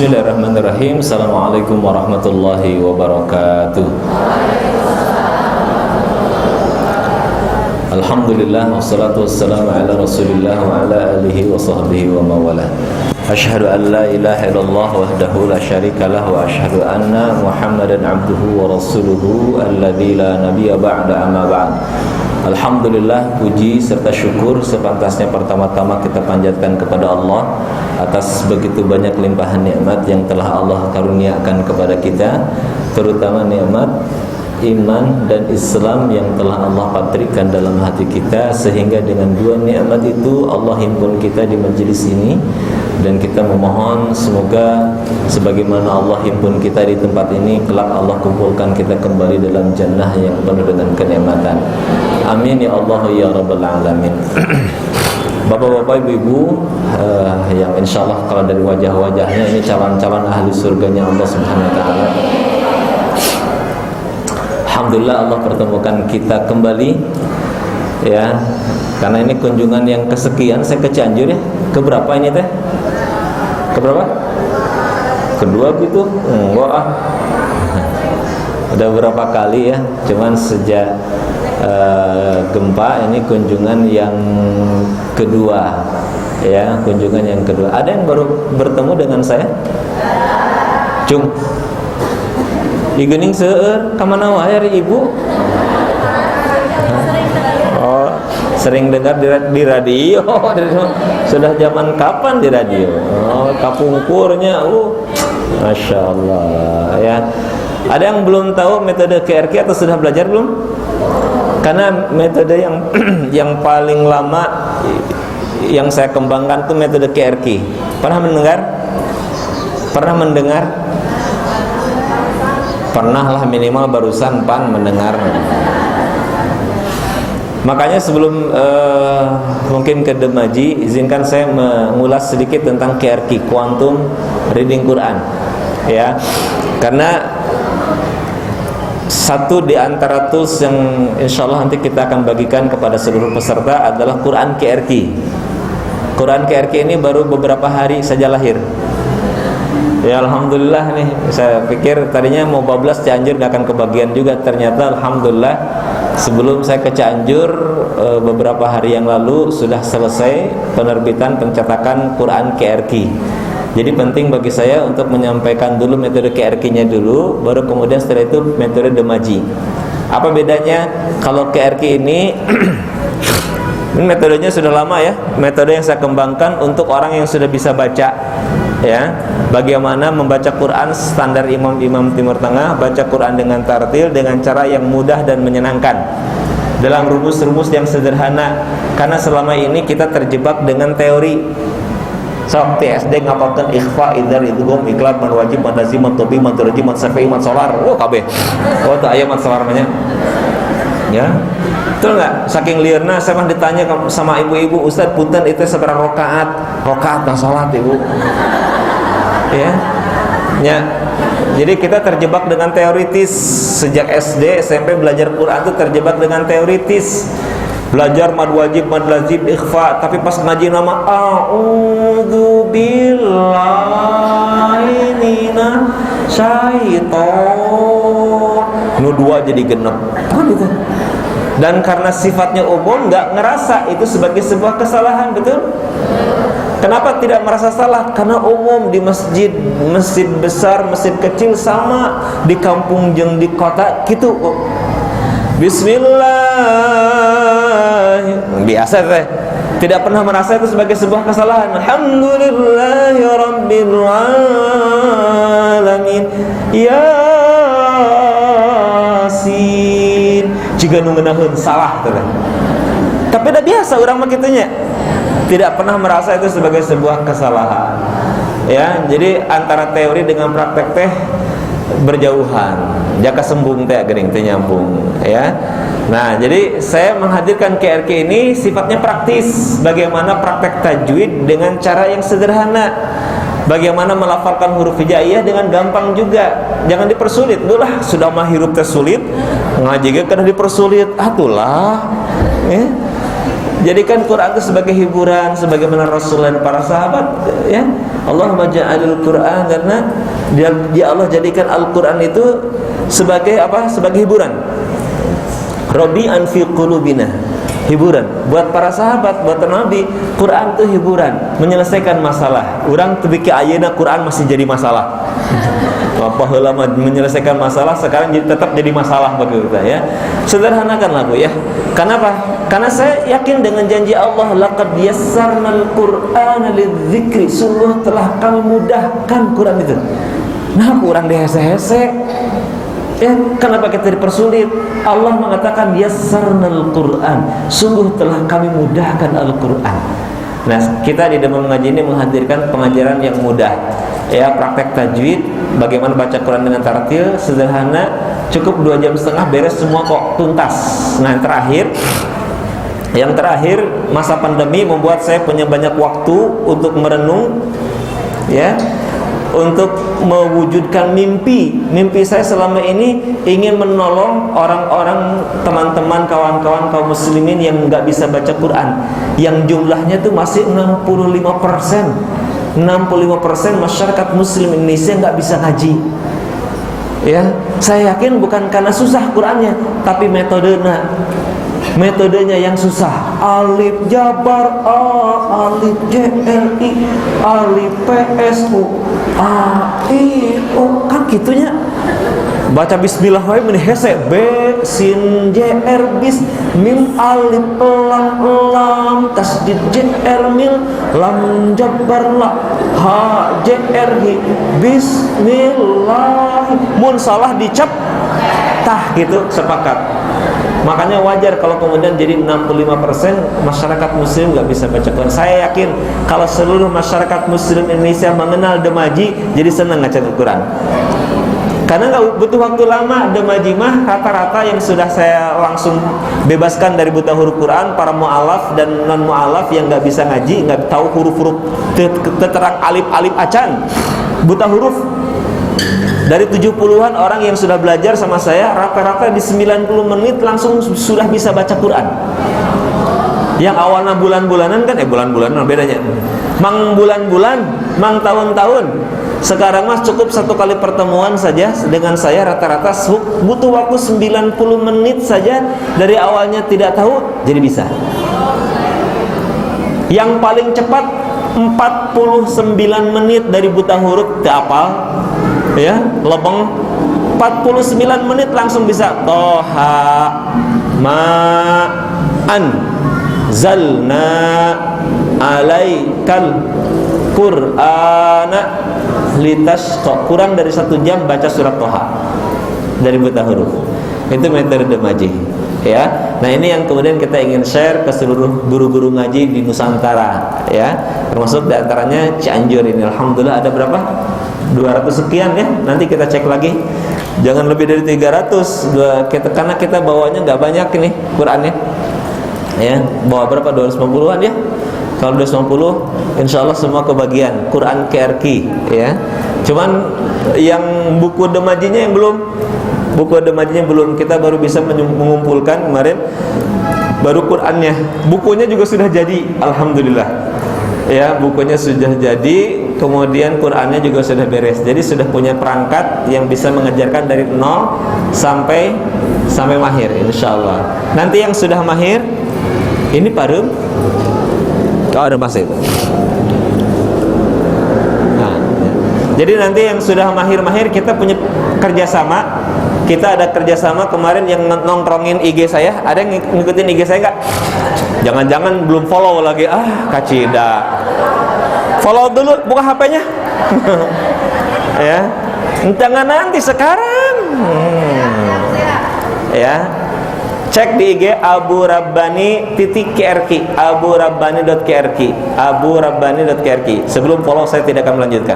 Bismillahirrahmanirrahim. Assalamualaikum warahmatullahi wabarakatuh. Alhamdulillah wassalatu wassalamu ala Rasulillah wa ala alihi wa sahbihi wa mawala. Asyhadu an la ilaha illallah wahdahu la syarikalah wa asyhadu anna Muhammadan abduhu wa rasuluhu alladzi la nabiyya ba'da amma ba'd. Alhamdulillah, puji serta syukur sepantasnya pertama-tama kita panjatkan kepada Allah atas begitu banyak limpahan nikmat yang telah Allah karuniakan kepada kita, terutama nikmat iman dan Islam yang telah Allah patrikan dalam hati kita, sehingga dengan dua nikmat itu Allah himpun kita di majelis ini. Dan kita memohon semoga sebagaimana Allah himpun kita di tempat ini, kelak Allah kumpulkan kita kembali dalam jannah yang penuh dengan kenikmatan. Amin ya Allah ya Rabbal Alamin. Bapak-bapak, ibu-ibu, yang insya Allah kalau dari wajah-wajahnya ini calon-calon ahli surganya Allah Subhanahu Wa Taala. Alhamdulillah Allah pertemukan kita kembali, ya. Karena ini kunjungan yang kesekian saya ke Cianjur, ya. Keberapa ini teh? Keberapa? Kedua gitu? Enggak. Udah berapa kali ya? Cuman sejak gempa ini kunjungan yang kedua, ya, kunjungan yang kedua. Ada yang baru bertemu dengan saya? Cung. Igening seueur ka mana wae ibu? Oh, sering dengar di radio. Sudah zaman kapan di radio? Oh, kapungkurnya. Masya Allah, ya. Ada yang belum tahu metode KRK atau sudah belajar belum? Karena metode yang paling lama yang saya kembangkan itu metode KRK. Pernah mendengar? Pernah mendengar? Pernah lah, minimal barusan pan mendengar. Makanya sebelum mungkin ke Demaji, izinkan saya mengulas sedikit tentang KRK, Quantum Reading Quran, ya. Karena satu di antara tools yang insya Allah nanti kita akan bagikan kepada seluruh peserta adalah Quran KRK. Quran KRK ini baru beberapa hari saja lahir. Ya Alhamdulillah nih, saya pikir tadinya mau bablas Cianjur gak akan kebagian juga. Ternyata Alhamdulillah sebelum saya ke Cianjur beberapa hari yang lalu sudah selesai penerbitan pencetakan Quran KRK. Jadi penting bagi saya untuk menyampaikan dulu metode KRK-nya dulu, baru kemudian setelah itu metode Demaji. Apa bedanya? Kalau KRK ini ini metodenya sudah lama, ya. Metode yang saya kembangkan untuk orang yang sudah bisa baca, ya. Bagaimana membaca Quran standar imam-imam Timur Tengah, baca Quran dengan tartil dengan cara yang mudah dan menyenangkan, dalam rumus-rumus yang sederhana. Karena selama ini kita terjebak dengan teori. Sok TSD ngapalkeun ikhfa, idhar, idgham, iqlab, man wajib, man lazim, man tobi, man turji, man syafi'i, man solar. Kabeh. Oh, teu aya man solar mah nya. Ya. Betul enggak? Saking liarna saya mah ditanya sama ibu-ibu, "Ustaz, punten itu sabaraha rakaat?" Rakaat na salat, Ibu. Ya. Ya. Jadi kita terjebak dengan teoritis. Sejak SD, SMP belajar Quran itu terjebak dengan teoritis. Belajar mad wajib, mad lazim, ikhfa, tapi pas ngaji nama a'udzu billahi minasy syaiton. Nu dua jadi genep. Kan gitu. Dan karena sifatnya umum, nggak ngerasa itu sebagai sebuah kesalahan, betul? Kenapa tidak merasa salah? Karena umum di masjid, masjid besar, masjid kecil sama, di kampung jeung di kota gitu. Bismillah, biasa teh. Tidak pernah merasa itu sebagai sebuah kesalahan. Alhamdulillahirabbil alamin. Yasin. Jika nu ngeunaheun salah teh. Tapi udah biasa urang mah kitu nya. Tidak pernah merasa itu sebagai sebuah kesalahan. Ya, jadi antara teori dengan praktek teh berjauhan. Jaka sembung teh geuning teh nyambung, ya. Nah, jadi saya menghadirkan KRK ini sifatnya praktis. Bagaimana praktek tajwid dengan cara yang sederhana. Bagaimana melafalkan huruf hijaiyah dengan gampang juga. Jangan dipersulit. Dulah, sudah mah hirup teh sulit, ngaji ge kada dipersulit. Atulah. Ya. Jadikan Quran itu sebagai hiburan, sebagaimana Rasul dan para sahabat, ya. Allahumma ja'alil Qur'an, karena dia Allah jadikan Al-Qur'an itu sebagai apa? Sebagai hiburan. Rabi'an fi qulubina, hiburan buat para sahabat, buat Nabi. Quran itu hiburan, menyelesaikan masalah. Urang teu biki ayeuna Quran masih jadi masalah. Apa lama menyelesaikan masalah, sekarang tetap jadi masalah bagi kita, ya. Sederhanakanlah Bu, ya. Kenapa? Karena saya yakin dengan janji Allah, laqad yassarnal Qur'ana lidzikri, sungguh telah kami mudahkan Quran itu. Nah, kurang dihese-hese. Ya, kenapa kita dipersulit? Allah mengatakan yassarnal Qur'an, sungguh telah kami mudahkan Al-Qur'an. Nah, kita di dalam mengaji ini menghadirkan pengajaran yang mudah, ya, praktek tajwid, bagaimana baca Quran dengan tartil, sederhana, cukup 2,5 jam beres semua kok, tuntas. Nah, yang terakhir masa pandemi membuat saya punya banyak waktu untuk merenung, ya, untuk mewujudkan mimpi saya selama ini ingin menolong orang-orang, teman-teman, kawan-kawan kaum muslimin yang nggak bisa baca Quran, yang jumlahnya tuh masih 65%. 65% masyarakat muslim Indonesia nggak bisa ngaji. Ya, saya yakin bukan karena susah Qurannya, tapi metodenya yang susah. Alif jabar a, alif jri, alif psu, a i u, kan gitunya. Baca bismillah wae meni hese, b sin jr bis, mim alif lam lam, tasdid jr mil, lam jabar la, ha jr hi, bismillah. Mun salah dicap tah gitu, sepakat. Makanya wajar kalau kemudian jadi 65% masyarakat muslim nggak bisa baca Quran. Saya yakin kalau seluruh masyarakat muslim Indonesia mengenal demaji, jadi senang ngaca Quran. Karena nggak butuh waktu lama. Demaji mah rata-rata yang sudah saya langsung bebaskan dari buta huruf Quran, para mu'alaf dan non mu'alaf yang nggak bisa ngaji, nggak tahu huruf-huruf teterak alif-alif acan, buta huruf. Dari 70-an orang yang sudah belajar sama saya, rata-rata di 90 menit langsung sudah bisa baca Quran. Yang awalnya bulan-bulanan kan, bulan-bulanan bedanya. Mang bulan-bulan, mang tahun-tahun. Sekarang mas cukup 1 kali pertemuan saja dengan saya, rata-rata butuh waktu 90 menit saja. Dari awalnya tidak tahu, jadi bisa. Yang paling cepat 49 menit dari buta huruf tak apal, ya, lebeng. 49 menit langsung bisa toha ma an zalna alaikal Qur'ana litashqa. Kurang dari 1 jam baca surat Toha dari buta huruf. Itu metode demaji, ya. Nah, ini yang kemudian kita ingin share ke seluruh guru-guru ngaji di Nusantara, ya. Termasuk diantaranya Cianjur ini. Alhamdulillah ada berapa? 200 sekian, ya. Nanti kita cek lagi. Jangan lebih dari 300. Karena kita bawanya nggak banyak ini Qurannya, ya. Bawa berapa? 250-an, ya. Kalau 250, insya Allah semua kebagian Quran KRQ, ya. Cuman yang buku demajinya yang belum, kita baru bisa mengumpulkan kemarin, baru Qurannya. Bukunya juga sudah jadi, alhamdulillah, ya. Bukunya sudah jadi, kemudian Qurannya juga sudah beres. Jadi sudah punya perangkat yang bisa mengajarkan dari 0 sampai mahir, insya Allah. Nanti yang sudah mahir, ini parum. Oh, ada masih. Nah, jadi nanti yang sudah mahir-mahir kita punya kerjasama. Kita ada kerjasama kemarin yang nongkrongin IG saya. Ada yang ngikutin IG saya nggak? Jangan-jangan belum follow lagi. Kacida. Follow dulu, buka HP-nya. Ya, jangan nanti sekarang. Ya. Cek di IG Abu Rabbani _krq, aburrabbani.krq. Sebelum follow saya tidak akan melanjutkan.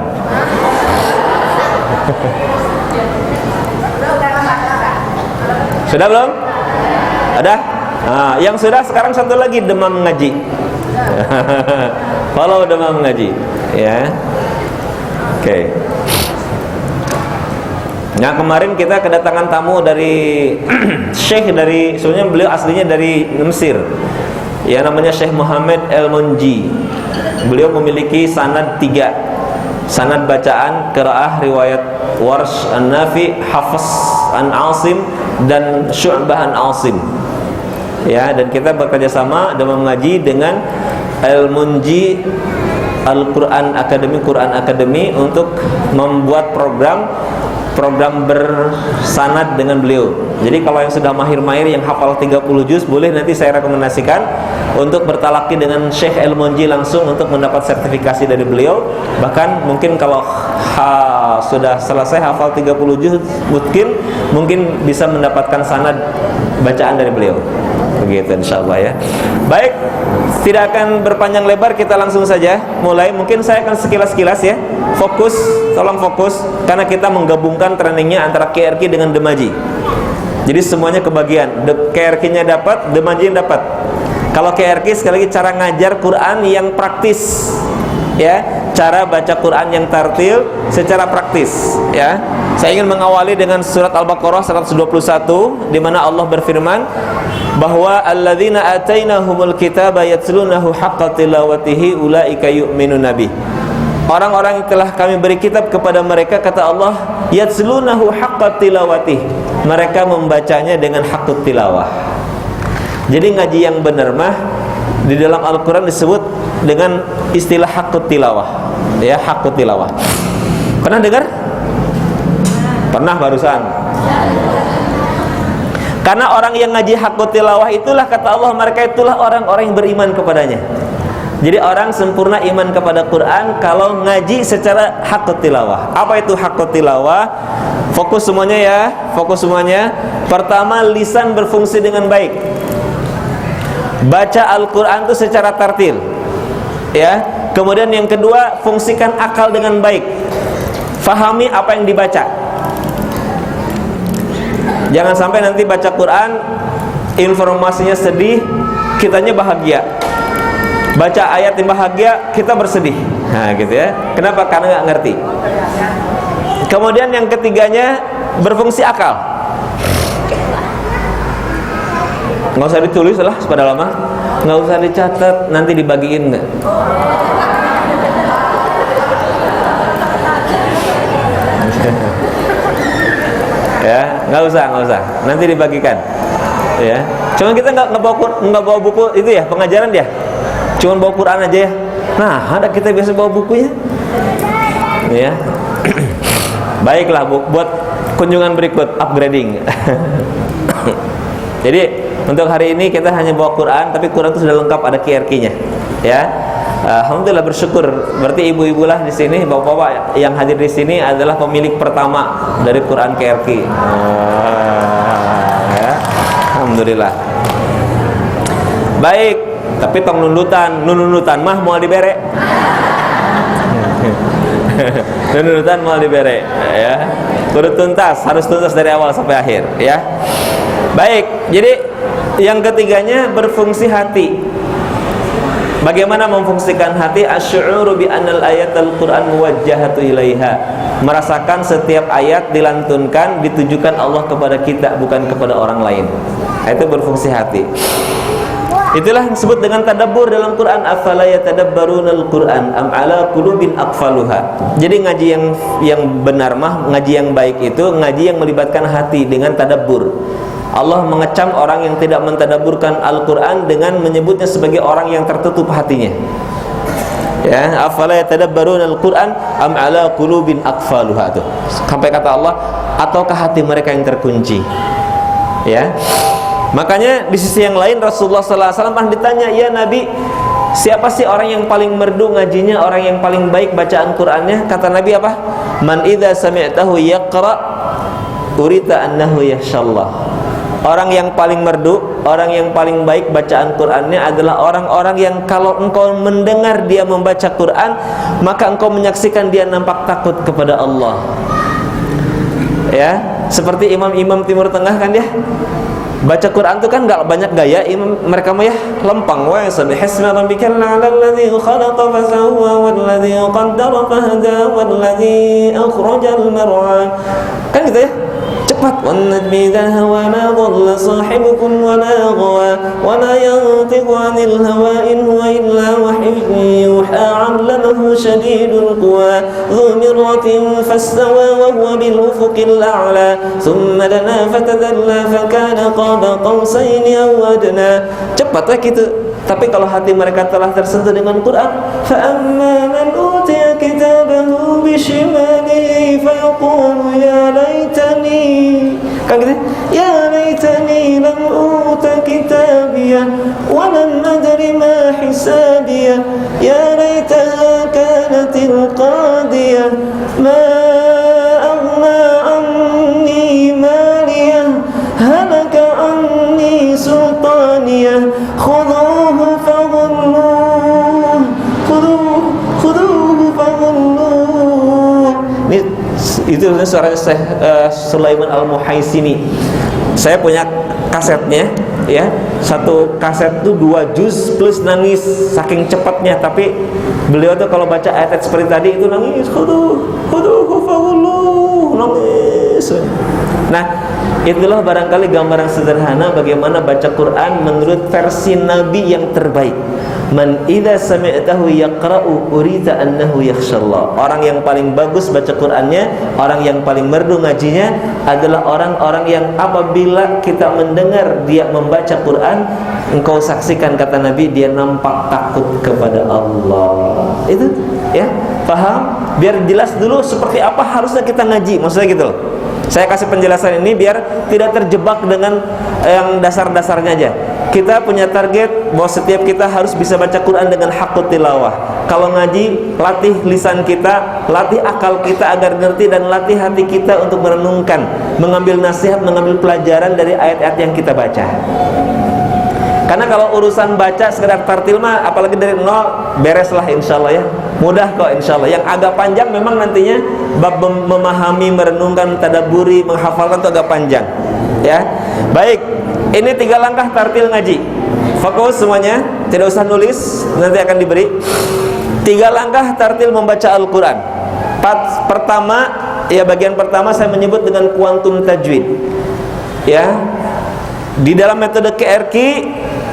Sudah belum? Ada? Nah, yang sudah sekarang satu lagi, demam ngaji. Follow demam ngaji, ya. Oke. Nah, kemarin kita kedatangan tamu dari Syekh dari, sebenarnya beliau aslinya dari Mesir, ya, namanya Syekh Muhammad El Munji. Beliau memiliki sanad 3, sanad bacaan qiraah riwayat Warsh, An-Nafi, Hafs, An Asim, dan Syu'bah An Asim. Ya, dan kita bekerja sama dan mengaji dengan Al-Munji Al-Quran Academy untuk membuat program bersanad dengan beliau. Jadi kalau yang sudah mahir-mahir yang hafal 30 juz, boleh nanti saya rekomendasikan untuk bertalaki dengan Syekh El-Munji langsung untuk mendapat sertifikasi dari beliau. Bahkan mungkin kalau sudah selesai hafal 30 juz, mungkin bisa mendapatkan sanad bacaan dari beliau. Begitu insyaallah ya. Baik, tidak akan berpanjang lebar, kita langsung saja mulai. Mungkin saya akan sekilas-kilas ya. Fokus, tolong fokus, karena kita menggabungkan trainingnya antara KRQ dengan Demaji. Jadi semuanya kebagian. KRQ-nya dapat, Demaji dapat. Kalau KRQ sekali lagi cara ngajar Quran yang praktis, ya, cara baca Quran yang tartil secara praktis, ya. Saya ingin mengawali dengan surat Al-Baqarah 121 di mana Allah berfirman bahwa alladzina atainahumul kitaba yatlunahu haqqa tilawatihi ulaika yu'minuna bih. Orang-orang yang telah kami beri kitab kepada mereka, kata Allah, yatlunahu haqqa tilawatih, mereka membacanya dengan haqqut tilawah. Jadi ngaji yang benar mah di dalam Al-Quran disebut dengan istilah haqqut tilawah, ya, haqqut tilawah. Pernah dengar? Pernah barusan. Karena orang yang ngaji haqqut tilawah itulah, kata Allah, mereka itulah orang-orang yang beriman kepadanya. Jadi orang sempurna iman kepada Quran kalau ngaji secara haqqut tilawah. Apa itu haqqut tilawah? Fokus semuanya ya, fokus semuanya. Pertama, lisan berfungsi dengan baik. Baca Al-Quran itu secara tartil, ya. Kemudian yang kedua, fungsikan akal dengan baik. Fahami apa yang dibaca. Jangan sampai nanti baca Quran informasinya sedih, kitanya bahagia. Baca ayat yang bahagia, kita bersedih. Nah gitu ya. Kenapa? Karena nggak ngerti. Kemudian yang ketiganya, berfungsi akal. Nggak usah ditulis lah pada lama, nggak usah dicatat, nanti dibagiin nggak? Ya, nggak usah, nanti dibagikan. Ya, cuma kita nggak bawa buku itu ya, pengajaran dia. Cuma bawa Quran aja ya. Nah, ada kita biasa bawa bukunya. Ya. Baiklah, buat kunjungan berikut upgrading. Jadi untuk hari ini kita hanya bawa Quran, tapi Quran itu sudah lengkap, ada QRQ-nya. Ya. Alhamdulillah, bersyukur. Berarti ibu-ibu lah di sini, bapak-bapak yang hadir di sini adalah pemilik pertama dari Quran QRQ. Ya. Alhamdulillah. Baik, tapi tong nunutan mah mau dibere. Nunutan mau dibere, ya. Kudu tuntas, harus tuntas dari awal sampai akhir, ya. Baik, jadi yang ketiganya berfungsi hati. Bagaimana memfungsikan hati? Asy'uru bi annal ayatul Qur'an muwajjahatu ilaiha. Merasakan setiap ayat dilantunkan ditujukan Allah kepada kita, bukan kepada orang lain. Itu berfungsi hati. Itulah yang disebut dengan tadabbur dalam Quran. Afala yatadabbarunal Quran am ala qulubin aqfaluha. Jadi ngaji yang benar mah, ngaji yang baik itu ngaji yang melibatkan hati dengan tadabbur. Allah mengecam orang yang tidak mentadabburkan Al-Quran dengan menyebutnya sebagai orang yang tertutup hatinya. Ya, afala yatadabbaruna Al-Quran am ala qulubin aqfaluha. Sampai kata Allah, ataukah hati mereka yang terkunci? Ya. Makanya di sisi yang lain Rasulullah sallallahu alaihi wasallam pernah ditanya, "Ya Nabi, siapa sih orang yang paling merdu ngajinya, orang yang paling baik bacaan Qur'annya?" Kata Nabi apa? "Man idza sami'tahu yaqra urita annahu yakhshallah." Orang yang paling merdu, orang yang paling baik bacaan Qur'annya adalah orang-orang yang kalau engkau mendengar dia membaca Qur'an, maka engkau menyaksikan dia nampak takut kepada Allah. Ya, seperti imam-imam Timur Tengah kan ya. Baca Quran itu kan enggak banyak gaya, imam mereka mah ya lempang wae, subhisma rabbikal a'la alladzi khalaqa fasawwa walladzi qaddara fahada walladzi akhrajal mar'a. Kan gitu ya. Cepet cepat. Wan najmi idza hawa ma dhalla sahibukum wa ma ghawa wa ma yantiqu 'anil hawa in huwa illa wahyun yuha 'allamahu shadidul quwa dhu mirratin fastawa wa huwa bil ufuqil a'la thumma dana fatadalla fa kana qaba qausaini aw adna. Cepatlah gitu. Tapi kalau hati mereka telah tersentuh dengan Quran, fa amma man utiya kitabahu bishimalihi fa yaqulu ya laitani, kan gitu, ya laitani lam uta kitabiyah wa lam adri ma hisabiyah ya laitaha kanatil qadiyah ma aghna anni maliyah halaka anni sultaniyah khuduhu faghulluh khuduhu faghulluh. Ini itu suara Syekh Sulaiman Al-Muhaisini. Saya punya kasetnya ya. Satu kaset itu 2 juz plus nangis saking cepatnya. Tapi beliau tuh kalau baca ayat seperti tadi itu nangis, khuduhu faghulluh, nangis. Nah, itulah barangkali gambaran sederhana bagaimana baca Quran menurut versi Nabi yang terbaik. Man idza sami'tahu yaqra'u urita annahu yakhshallah. Orang yang paling bagus baca Qur'annya, orang yang paling merdu ngajinya adalah orang-orang yang apabila kita mendengar dia membaca Quran, engkau saksikan kata Nabi dia nampak takut kepada Allah. Itu ya, paham? Biar jelas dulu seperti apa harusnya kita ngaji. Maksudnya gitu loh. Saya kasih penjelasan ini biar tidak terjebak dengan yang dasar-dasarnya aja. Kita punya target bahwa setiap kita harus bisa baca Quran dengan haqqut tilawah. Kalau ngaji, latih lisan kita, latih akal kita agar ngerti, dan latih hati kita untuk merenungkan, mengambil nasihat, mengambil pelajaran dari ayat-ayat yang kita baca. Karena kalau urusan baca sekedar tartil mah, apalagi dari nol, bereslah insyaallah ya. Mudah kok insyaallah. Yang agak panjang memang nantinya bab memahami, merenungkan, tadabburi, menghafalkan itu agak panjang. Ya. Baik, ini 3 langkah tartil ngaji. Fokus semuanya, tidak usah nulis, nanti akan diberi. 3 langkah tartil membaca Al-Quran. Pertama, ya bagian pertama saya menyebut dengan kuantum tajwid. Ya. Di dalam metode KRQ,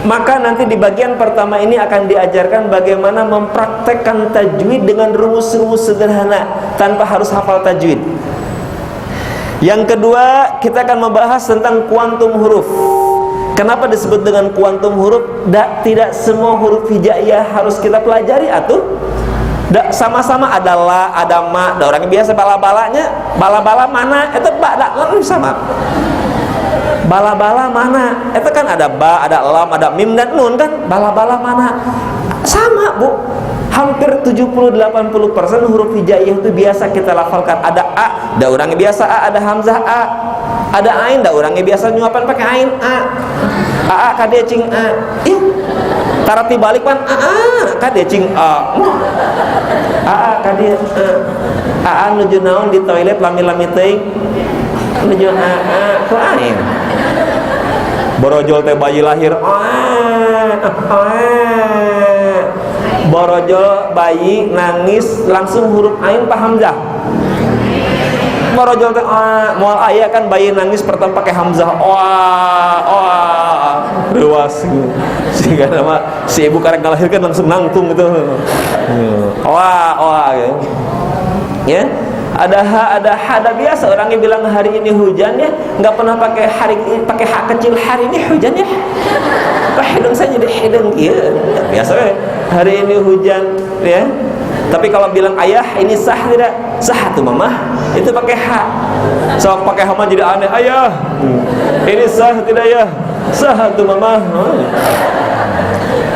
maka nanti di bagian pertama ini akan diajarkan bagaimana mempraktekkan tajwid dengan rumus-rumus sederhana tanpa harus hafal tajwid. Yang kedua, kita akan membahas tentang kuantum huruf. Kenapa disebut dengan kuantum huruf? Tidak semua huruf hijaiyah harus kita pelajari atuh. Sama-sama ada la, ada ma. Ada orang biasa bala-balanya, bala-bala mana? Itu sama. Bala-bala mana? Itu kan ada ba, ada lam, ada mim dan nun kan? Bala-bala mana? Sama, Bu. Hampir 70-80% huruf hijaiyah itu biasa kita lafalkan. Ada a, ada orangnya biasa a, ada hamzah a. Ada ain, ada orangnya biasa nyuapan pakai ain a. A kade cing a. Ih. Tarati balik pan a kade cing a. A kade a nuju naon di toilet lami-lami teuing. Nuju a ku ain. Borojol teh bayi lahir. Borojol bayi nangis langsung huruf ain pa hamzah. Borojol teh moal aya kan bayi nangis pertama pakai hamzah. Dewas sehingga nama si ibu karek ngalahirkan langsung nangtung gitu. Gitu. Ya. Ada biasa orangnya bilang hari ini hujan ya, nggak pernah pakai h kecil, hari ini hujan ya. Kok hidung saya jadi hidung iya, biasa ya. Hari ini hujan ya. Tapi kalau bilang ayah ini sah tidak? Sah tuh mama. Itu pakai h. So pakai h mah jadi aneh. Ayah. Ini sah tidak ya? Sah tuh mama.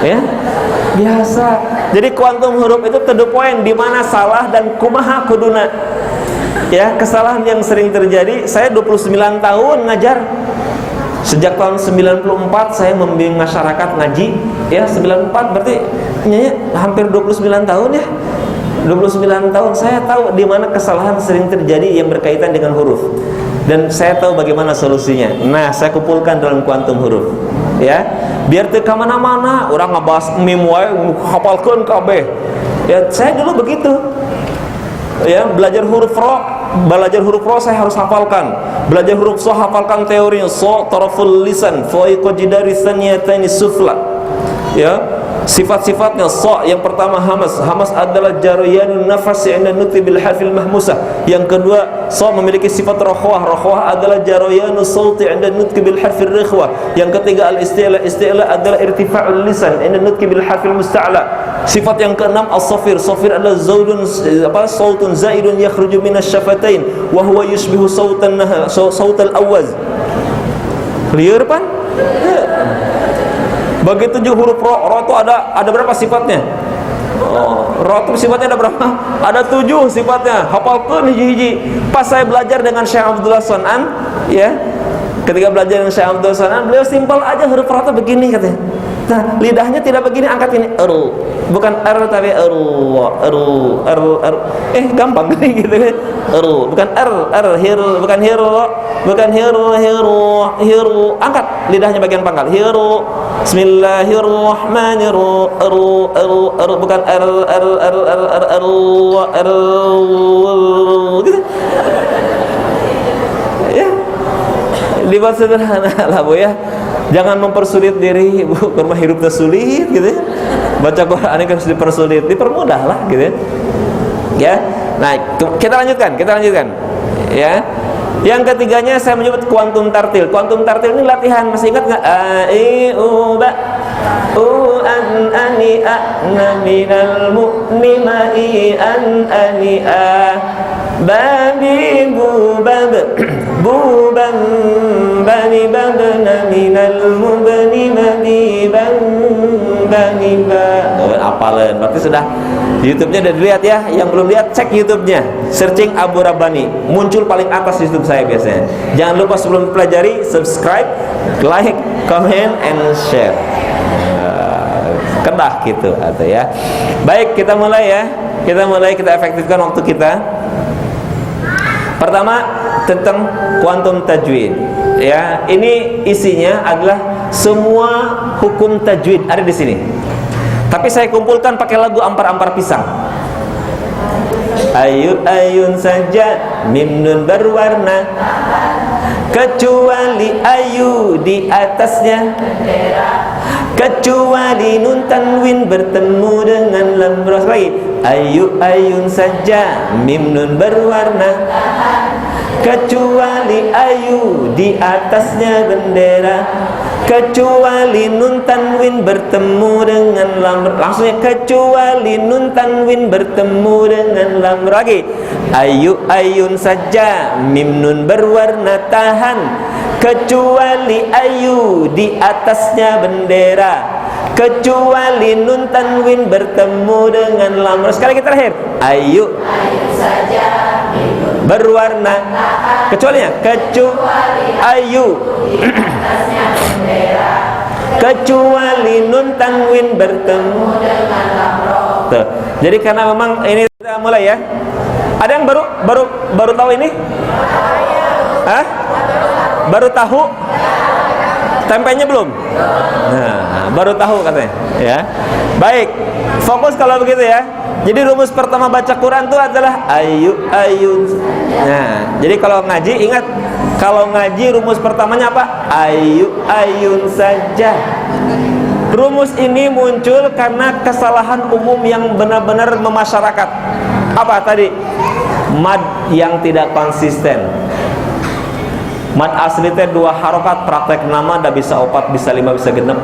Ya. Biasa. Jadi kuantum huruf itu to the point, di mana salah dan kumaha kuduna. Ya, kesalahan yang sering terjadi. Saya 29 tahun ngajar. Sejak tahun 94 saya membimbing masyarakat ngaji. Ya, 94 berarti hampir 29 tahun ya. 29 tahun saya tahu di mana kesalahan sering terjadi yang berkaitan dengan huruf. Dan saya tahu bagaimana solusinya. Nah, saya kumpulkan dalam kuantum huruf. Ya, biar teu ka mana-mana urang ngabahas mim wae hafalkeun kabeh. Ya, saya dulu begitu. Ya, belajar huruf ro belajar huruf ro saya harus hafalkan, belajar huruf so hafalkan teorinya, so taraful lisan fawqa jidari saniyataini sufla, ya. Sifat-sifatnya, so yang pertama hamas adalah jaryanun nafas inda nutqi bil harfil mahmusah. Yang kedua, so memiliki sifat rakhwah adalah jaryanu sauti inda nutqi bil harfil rikhwah. Yang ketiga al isti'la adalah irtifa'ul lisan inda nutqi bil harfil musta'la. Sifat yang keenam as-safir adalah sautun zaidun yakhruju minas syafatain wa huwa yushbihu sautal awaz. Clear pan? Begitu juga huruf ro itu ada berapa sifatnya? Ro itu sifatnya ada berapa? Ada 7 sifatnya. Hafalkan hiji-hiji. Pas saya belajar dengan Syekh Abdullah Sonan, ya. Ketika belajar dengan Syekh Abdullah Sonan, beliau simpel aja huruf ro itu begini katanya. Nah, lidahnya tidak begini, angkat ini bukan tapi gampang gitu kan. Bukan bukan hiru, angkat lidahnya bagian pangkal. Hiru, bismillahirrahmanirrahim, bukan gitu. Ya. Dibuat sederhana lah Bu ya. Jangan mempersulit diri, Bu. Kurma hidupnya sulit gitu ya. Baca Quran ini kan harus dipersulit, dipermudah lah gitu ya. Ya. Nah, kita lanjutkan. Ya. Yang ketiganya saya menyebut kuantum tartil. Kuantum tartil ini latihan, masih ingat enggak? A I U ba u an ani a na minal mu'ni ma I an ani a babi bu bab bu bam bani babna minal mubni mabi bam bani ba. Apalan, berarti sudah YouTube-nya udah dilihat ya. Yang belum lihat cek YouTube-nya, searching Abu Rabbani, muncul paling atas YouTube saya biasanya. Jangan lupa sebelum pelajari subscribe, like, comment, and share. Kedah gitu atau ya. Baik, kita mulai ya. Kita efektifkan waktu kita. Pertama tentang kuantum tajwid. Ya, ini isinya adalah semua hukum tajwid ada di sini. Tapi saya kumpulkan pakai lagu ampar-ampar pisang. Ayun saja mim nun berwarna, kecuali ayu di atasnya, kecuali nun tanwin bertemu dengan lam. Lagi ayun saja mim nun berwarna, kecuali ayu di atasnya bendera, kecuali nun tanwin bertemu dengan lam. Langsungnya kecuali nun tanwin bertemu dengan lam. Lagi ayun saja mim nun berwarna tahan, kecuali ayu di atasnya bendera, kecuali nun tanwin bertemu dengan lam. Sekali lagi terakhir, ayun saja berwarna, kecualinya kecuali ayu di atasnya bendera, kecuali nun tanwin bertemu dengan lam. Tuh. Jadi karena memang ini kita mulai ya. Ada yang baru tahu ini? Hah? Baru tahu? Tempenya belum? Nah, baru tahu katanya ya. Baik, fokus kalau begitu ya. Jadi rumus pertama baca Quran itu adalah ayun. Nah, jadi kalau ngaji ingat, kalau ngaji rumus pertamanya apa? Ayun saja. Rumus ini muncul karena kesalahan umum yang benar-benar memasyarakat. Apa tadi? Mad yang tidak konsisten. Mad asli teh 2 harokat, praktek nama dah bisa 4, bisa 5, bisa genep.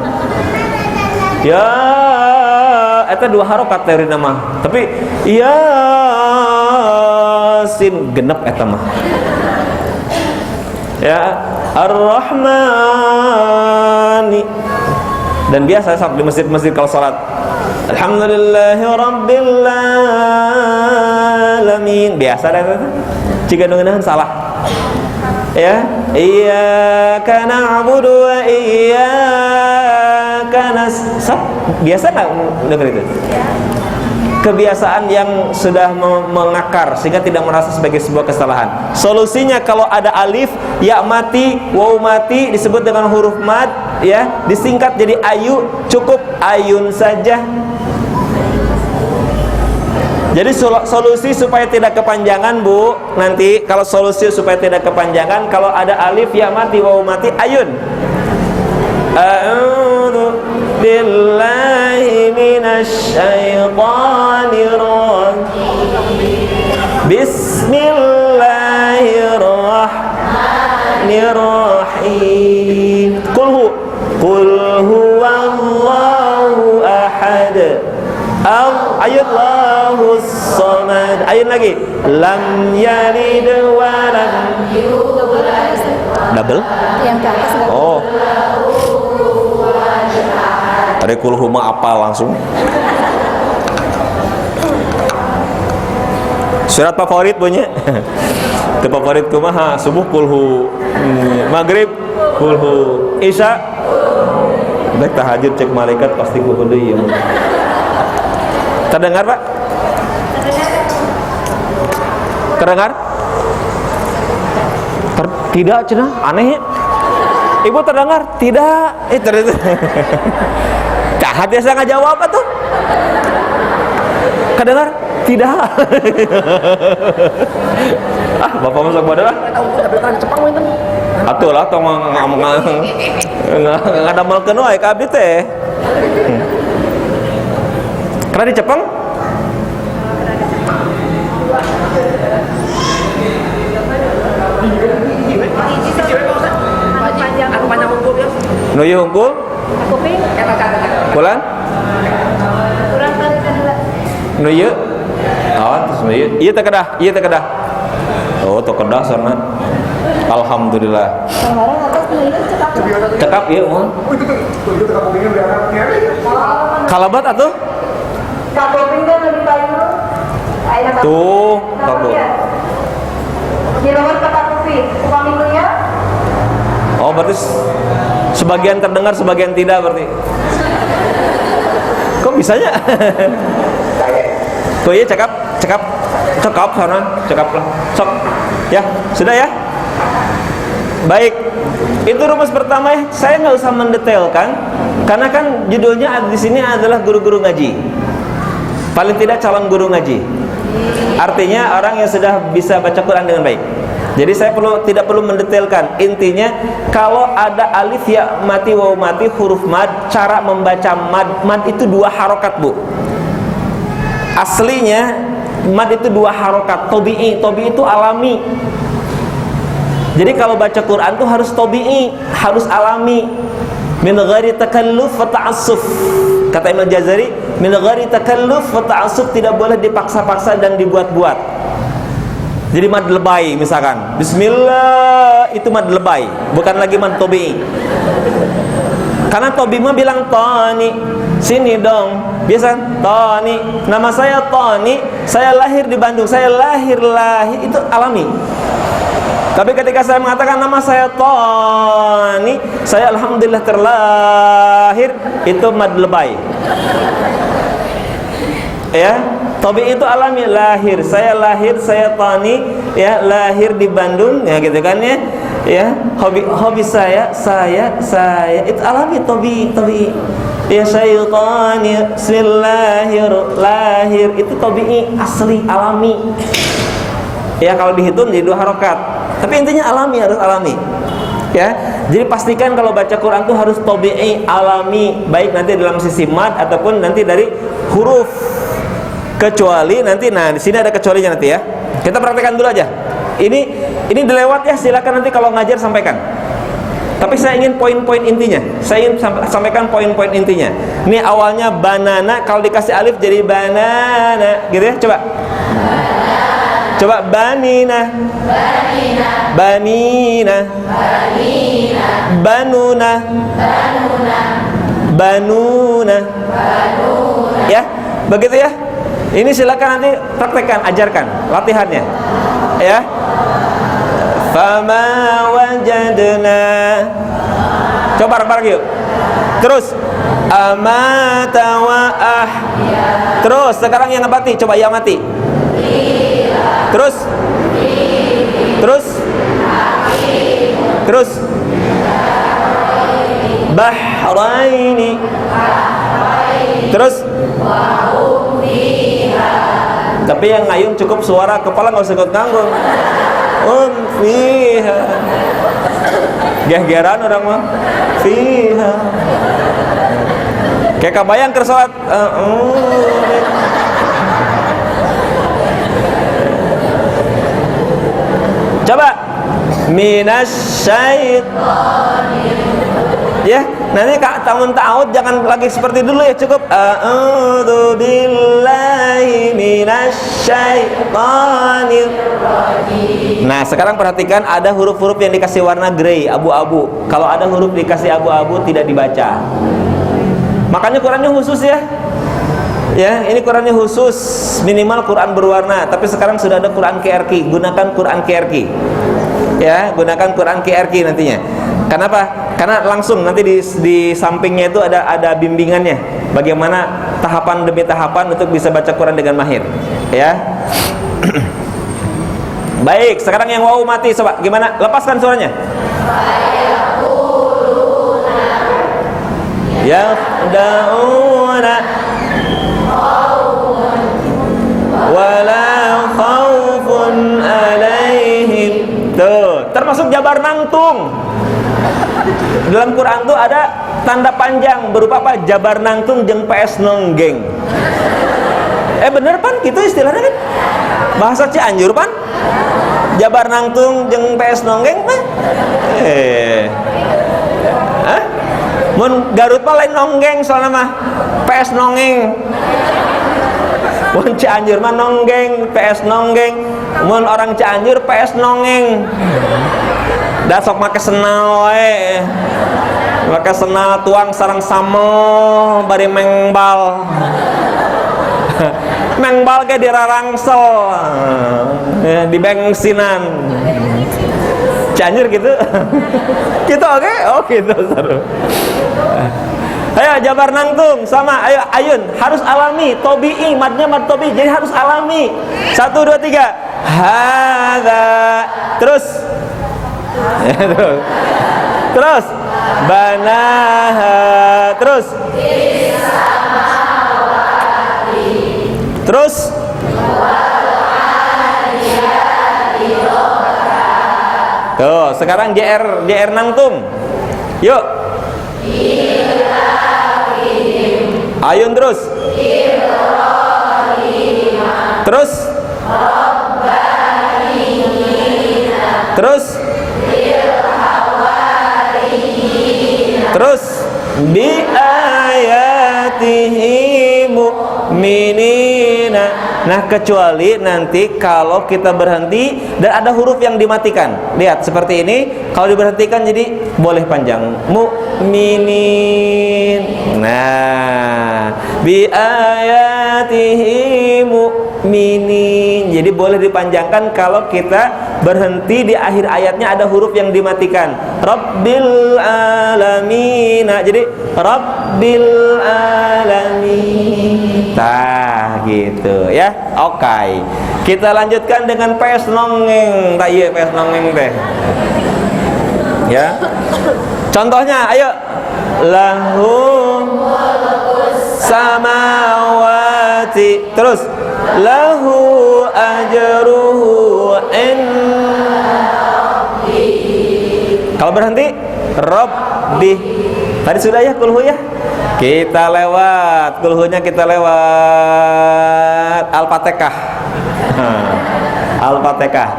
Ya, eta 2 harokat teori nama. Tapi ya sin genep eta mah. Ya, Ar-Rahmani. Dan biasa saat di masjid-masjid kalau salat, Alhamdulillahirabbil alamin. Biasa dah itu. Jika dengeun salah. Ya, iyyaka na'budu wa iyyaka nasta'in. Biasa enggak dengar itu? Kebiasaan yang sudah mengakar sehingga tidak merasa sebagai sebuah kesalahan. Solusinya kalau ada alif, ya mati, waw mati disebut dengan huruf mad, ya, disingkat jadi ayu, cukup ayun saja. Jadi solusi supaya tidak kepanjangan, Bu, nanti kalau solusi supaya tidak kepanjangan, kalau ada alif ya mati waw mati, ayun. A'udzu billahi minasyaitonir rajim. Bismillahirrahmanirrahim. Qul huwallahu ahad. Ayat Allahus samad. Ayat lagi. Lam yalid wa lam yulad. Double? Yang ke atas enggak? Oh. Tadi kul huma apa langsung? Surat favorit punya. Itu favorit kumaha? Subuh kulhu, maghrib kulhu, isya baik tahajud cek malaikat pasti kulhu deui. Terdengar, Pak? Terdengar? Tidak, cenah. Aneh ya? Ibu terdengar? Tidak. Terdengar. Cahat ya saya ngajawab apa tuh? Kedengar? Tidak. Bapak masuk pada lah. Atuh lah tong ngadamelkeun wae ka abdi teh. Pernah di Jepang? Nu ieu hungkul? Bulan? Nu ieu? Oh, terus nu ieu. Ieu teh kedah, ieu teh kedah. Oh, teu kedah sana. Alhamdulillah. Cekap ieu mah. Kalabat atuh? Kapoping kan lebih banyak. Tuh, kabel. Di luar kata kopi, suaminya. Oh, berarti sebagian terdengar, sebagian tidak berarti. Kok bisanya? Tuh ya, cekap sana, cekap lah. Sok. Ya, sudah ya. Baik. Itu rumus pertama ya. Saya nggak usah mendetailkan karena kan judulnya di sini adalah guru-guru ngaji. Paling tidak calon guru ngaji. Artinya orang yang sudah bisa baca Quran dengan baik. Jadi saya tidak perlu mendetailkan. Intinya kalau ada alif ya mati waw mati huruf mad, cara membaca mad itu 2 harokat, Bu. Aslinya mad itu 2 harokat. Tobi'i itu alami. Jadi kalau baca Quran tuh harus tobi'i, harus alami. Min ghairi takalluf wa ta'assuf. Kata Imam Jazari, min ghairi takalluf wa ta'assuf, tidak boleh dipaksa-paksa dan dibuat-buat. Jadi mad lebay misalkan, bismillah itu mad lebay, bukan lagi mad tobi'i. Karena tobi mah bilang Tani, sini dong. Biasa Tani, nama saya Tani, saya lahir di Bandung, saya lahir itu alami. Tapi ketika saya mengatakan nama saya Tani, saya alhamdulillah terlahir, itu mad lebay. Ya, tobi itu alami, lahir, saya Tani, ya, lahir di Bandung, ya gitu kan ya. Ya, hobi saya itu alami, tobi. Ya syaitani, bismillahirrahmanirrahim, itu tobi asli, alami. Ya kalau dihitung jadi 2 harokat. Tapi intinya alami, harus alami. Ya, jadi pastikan kalau baca Quran itu harus tobi'i, alami, baik nanti dalam sisi mad ataupun nanti dari huruf. Kecuali nanti, nah di sini ada kecualinya nanti ya. Kita praktekkan dulu aja. Ini dilewat ya, silakan nanti kalau ngajar sampaikan. Tapi saya ingin poin-poin intinya. Saya ingin sampaikan poin-poin intinya. Ini awalnya banana, kalau dikasih alif jadi banana, gitu ya. Coba banina, banuna, ya, begitu ya. Ini silakan nanti praktekkan, ajarkan, latihannya, ya. Fama wajadna. Coba bareng yuk. Terus amata wa ahya. Terus sekarang yang mati, coba yang mati. Terus bahraini. Terus Tapi yang ngayun cukup suara, kepala nggak usah ikut nganggung. Fiha. Geh-geran orang mah. Fiha. Kayak kabayang keur salat. Coba ya, nanti Kak tahun jangan lagi seperti dulu ya, cukup a'udzu billahi minasyaitonir rajim. Nah, sekarang perhatikan ada huruf-huruf yang dikasih warna grey, abu-abu. Kalau ada huruf dikasih abu-abu tidak dibaca. Makanya Qurannya khusus ya. Ya, ini Qurannya khusus, minimal Quran berwarna. Tapi sekarang sudah ada Quran QRQ, gunakan Quran QRQ. Ya, gunakan Quran QRQ nantinya. Kenapa? Karena langsung nanti di sampingnya itu ada bimbingannya. Bagaimana tahapan demi tahapan untuk bisa baca Quran dengan mahir. Ya. Baik, sekarang yang wow mati, coba gimana? Lepaskan suaranya. Ya dauna wala khaufun alaihim. Tuh, termasuk jabar nangtung. Dalam Quran tuh ada tanda panjang berupa apa? Jabar nangtung jeung PS nonggeng. Bener pan gitu istilahnya kan? Bahasa Cianjur pan? Jabar nangtung jeung PS nonggeng mah? Mun Garut mah lain nonggeng soalnya mah. PS nonggeng. Mun Cianjur mah nonggeng, PS nonggeng. Mun orang Cianjur PS nonggeng. Da sok make senal we. Make senal tuang sareng samel bari mengbal. Mengbal ge dirarangsel. Di bensinan. Cianjur gitu. Gitu oke? Oh gitu seru. Ayo jabar nangtung sama ayo ayun harus alami tobi'i, madnya mad tobi, jadi harus alami. 1 2 3 hadza terus terus banaha terus terus tuh sekarang JR nangtung yuk ayun terus terus terus terus bi ayatihi mu'minina. Nah, kecuali nanti kalau kita berhenti dan ada huruf yang dimatikan. Lihat seperti ini, kalau diberhentikan jadi boleh panjang. Mu'minin. Nah, bi ayatihi mu'minin. Jadi boleh dipanjangkan kalau kita berhenti di akhir ayatnya ada huruf yang dimatikan. Rabbil alamin. Jadi Rabbil alamin. Tah gitu ya. Oke. Kita lanjutkan dengan PS nongeng. Tah ieu PS nongeng teh. Ya. Contohnya ayo. Lahu samawati. Terus lahu ajruhu kalau berhenti Rabbi. Tadi sudah ya kulhu ya. Kita lewat kulhunya, kita lewat Al-Fatihah. Al-Fatihah.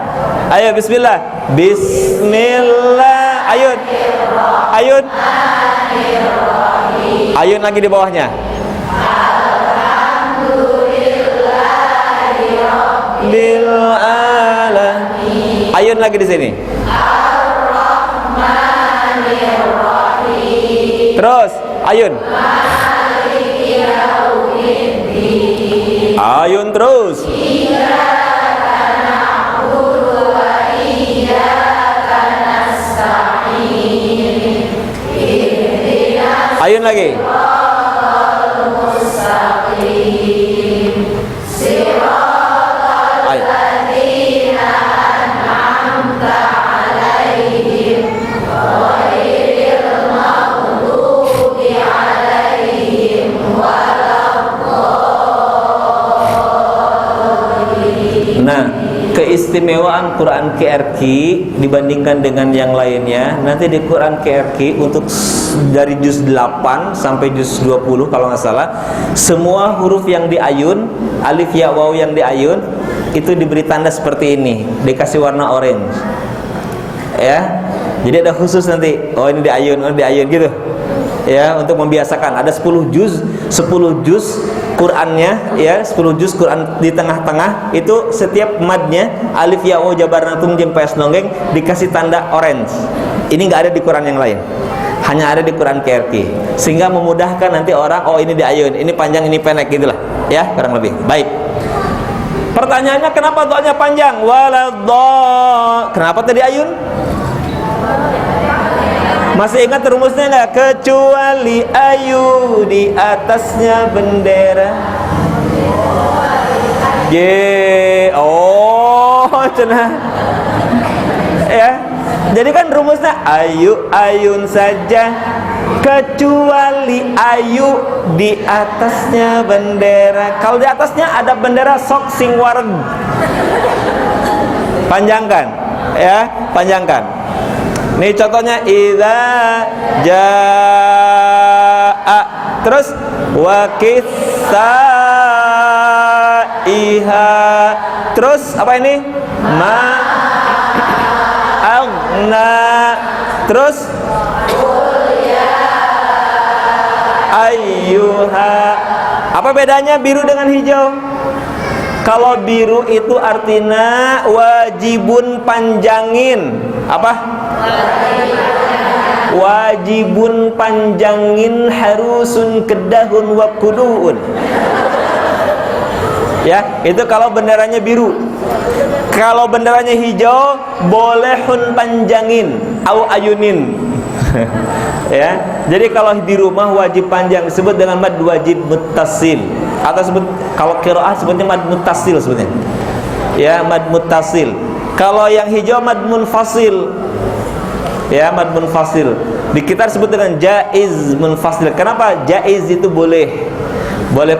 Ayo bismillah. Bismillah. Ayun. Ayun. Ayun lagi di bawahnya. Bil alamin. Ayun lagi di sini. Terus ayun. Ayun terus. Ayun lagi. keistimewaan Quran QRQ dibandingkan dengan yang lainnya, nanti di Quran QRQ untuk dari juz 8 sampai juz 20 kalau nggak salah, semua huruf yang di ayun, alif ya waw yang di ayun itu diberi tanda seperti ini, dikasih warna orange. Ya. Jadi ada khusus nanti, oh ini di ayun, oh di ayun gitu. Ya, untuk membiasakan. Ada 10 juz Qur'annya, ya, 10 juz Qur'an di tengah-tengah itu setiap madnya alif ya waw jabar natum jeung ps nonggeng dikasih tanda orange. Ini nggak ada di Qur'an yang lain. Hanya ada di Quran QRQ. Sehingga memudahkan nanti orang, oh ini di ayun, ini panjang, ini pendek gitulah. Ya, kurang lebih. Baik. Pertanyaannya kenapa doanya panjang? Waladh. Kenapa tadi ayun? Masih ingat rumusnya nggak? Kecuali ayu di atasnya bendera. Oh, cenah. Ya. Jadi kan rumusnya ayu ayun saja, kecuali ayu di atasnya bendera. Kalau di atasnya ada bendera sok sing wareg. Panjangkan, ya, panjangkan. Nih contohnya idza jaa, terus wa kisaiha, terus apa ini? Ma agna, terus ayyuha. Apa bedanya biru dengan hijau? Kalau biru itu artinya wajibun panjangin. Apa? Wajibun panjangin harusun kedahun wa kuduun. Ya, itu kalau benderanya biru. Kalau benderanya hijau, bolehun panjangin au ayunin. Ya, jadi kalau di rumah wajib panjang disebut dengan mad wajib muttasil, atau sebut kalau qiraah sebutnya mad muttasil sebutnya. Ya, mad muttasil. Kalau yang hijau mad munfasil. Ya, mad munfasil. Di kita disebut dengan jaiz munfasil. Kenapa? Jaiz itu boleh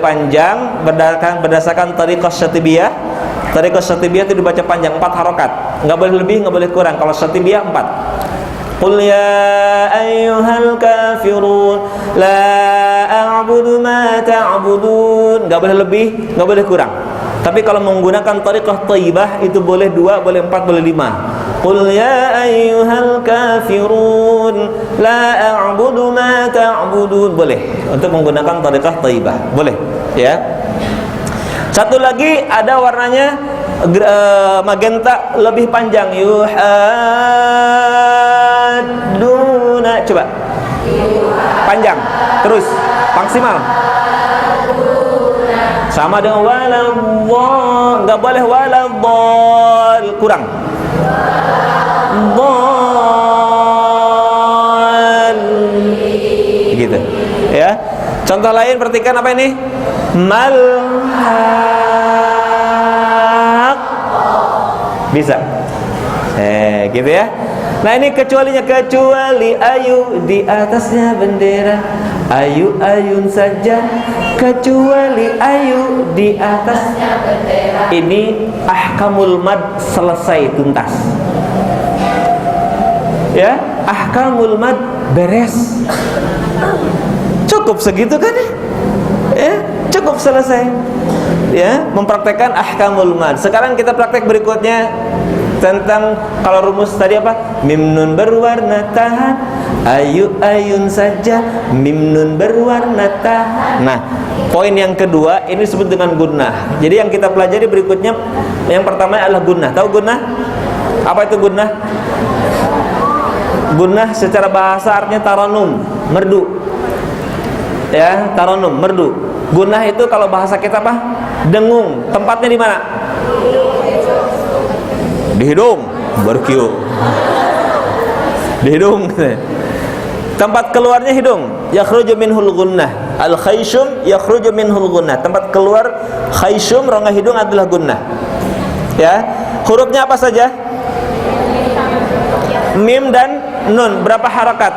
panjang berdasarkan thariqah syatibiyah. Thariqah syatibiyah itu dibaca panjang 4 harokat. Enggak boleh lebih, enggak boleh kurang. Kalau syatibiyah 4. Qul ya ayyuhal kafirun la a'budu ma ta'budun. Enggak boleh lebih, enggak boleh kurang. Tapi kalau menggunakan thariqah thayyibah itu boleh 2, boleh 4, boleh 5. Qul ya ayyuhal kafirun la a'budu ma ta'budun. Boleh untuk menggunakan thariqah thayyibah. Boleh, ya. Satu lagi ada warnanya magenta lebih panjang. Yuhaduna. Coba. Panjang. Terus maksimal. Sama dengan waladh. Enggak boleh waladh. Kurang. Gitu. Ya. Contoh lain perhatikan apa ini? Malhaq. Bisa. Gitu ya. Nah, ini kecualinya, kecuali ayu di atasnya bendera. Ayu ayun saja, kecuali ayu di atasnya bendera. Ini ahkamul mad selesai tuntas. Ya, ahkamul mad beres. Cukup segitu kan ya? Ya, cukup selesai. Ya, mempraktekkan ahkamul mad. Sekarang kita praktek berikutnya tentang kalau rumus tadi apa? Mim nun berwarna tahan, ayu ayun saja, mim nun berwarna tahan. Nah, poin yang kedua ini disebut dengan gunnah. Jadi yang kita pelajari berikutnya, yang pertama adalah gunnah. Tahu gunnah? Apa itu gunnah? Gunnah secara bahasa artinya taranum, merdu. Ya, taranum, merdu. Gunnah itu kalau bahasa kita apa? Dengung. Tempatnya di mana? Di hidung. Berkiu. Di hidung. Tempat keluarnya hidung. Yakhruju minhul gunnah. Al-khayshum yakhruju minhul gunnah. Tempat keluar khayshum, rongga hidung adalah gunnah. Ya. Hurufnya apa saja? Mim dan nun. Berapa harakat?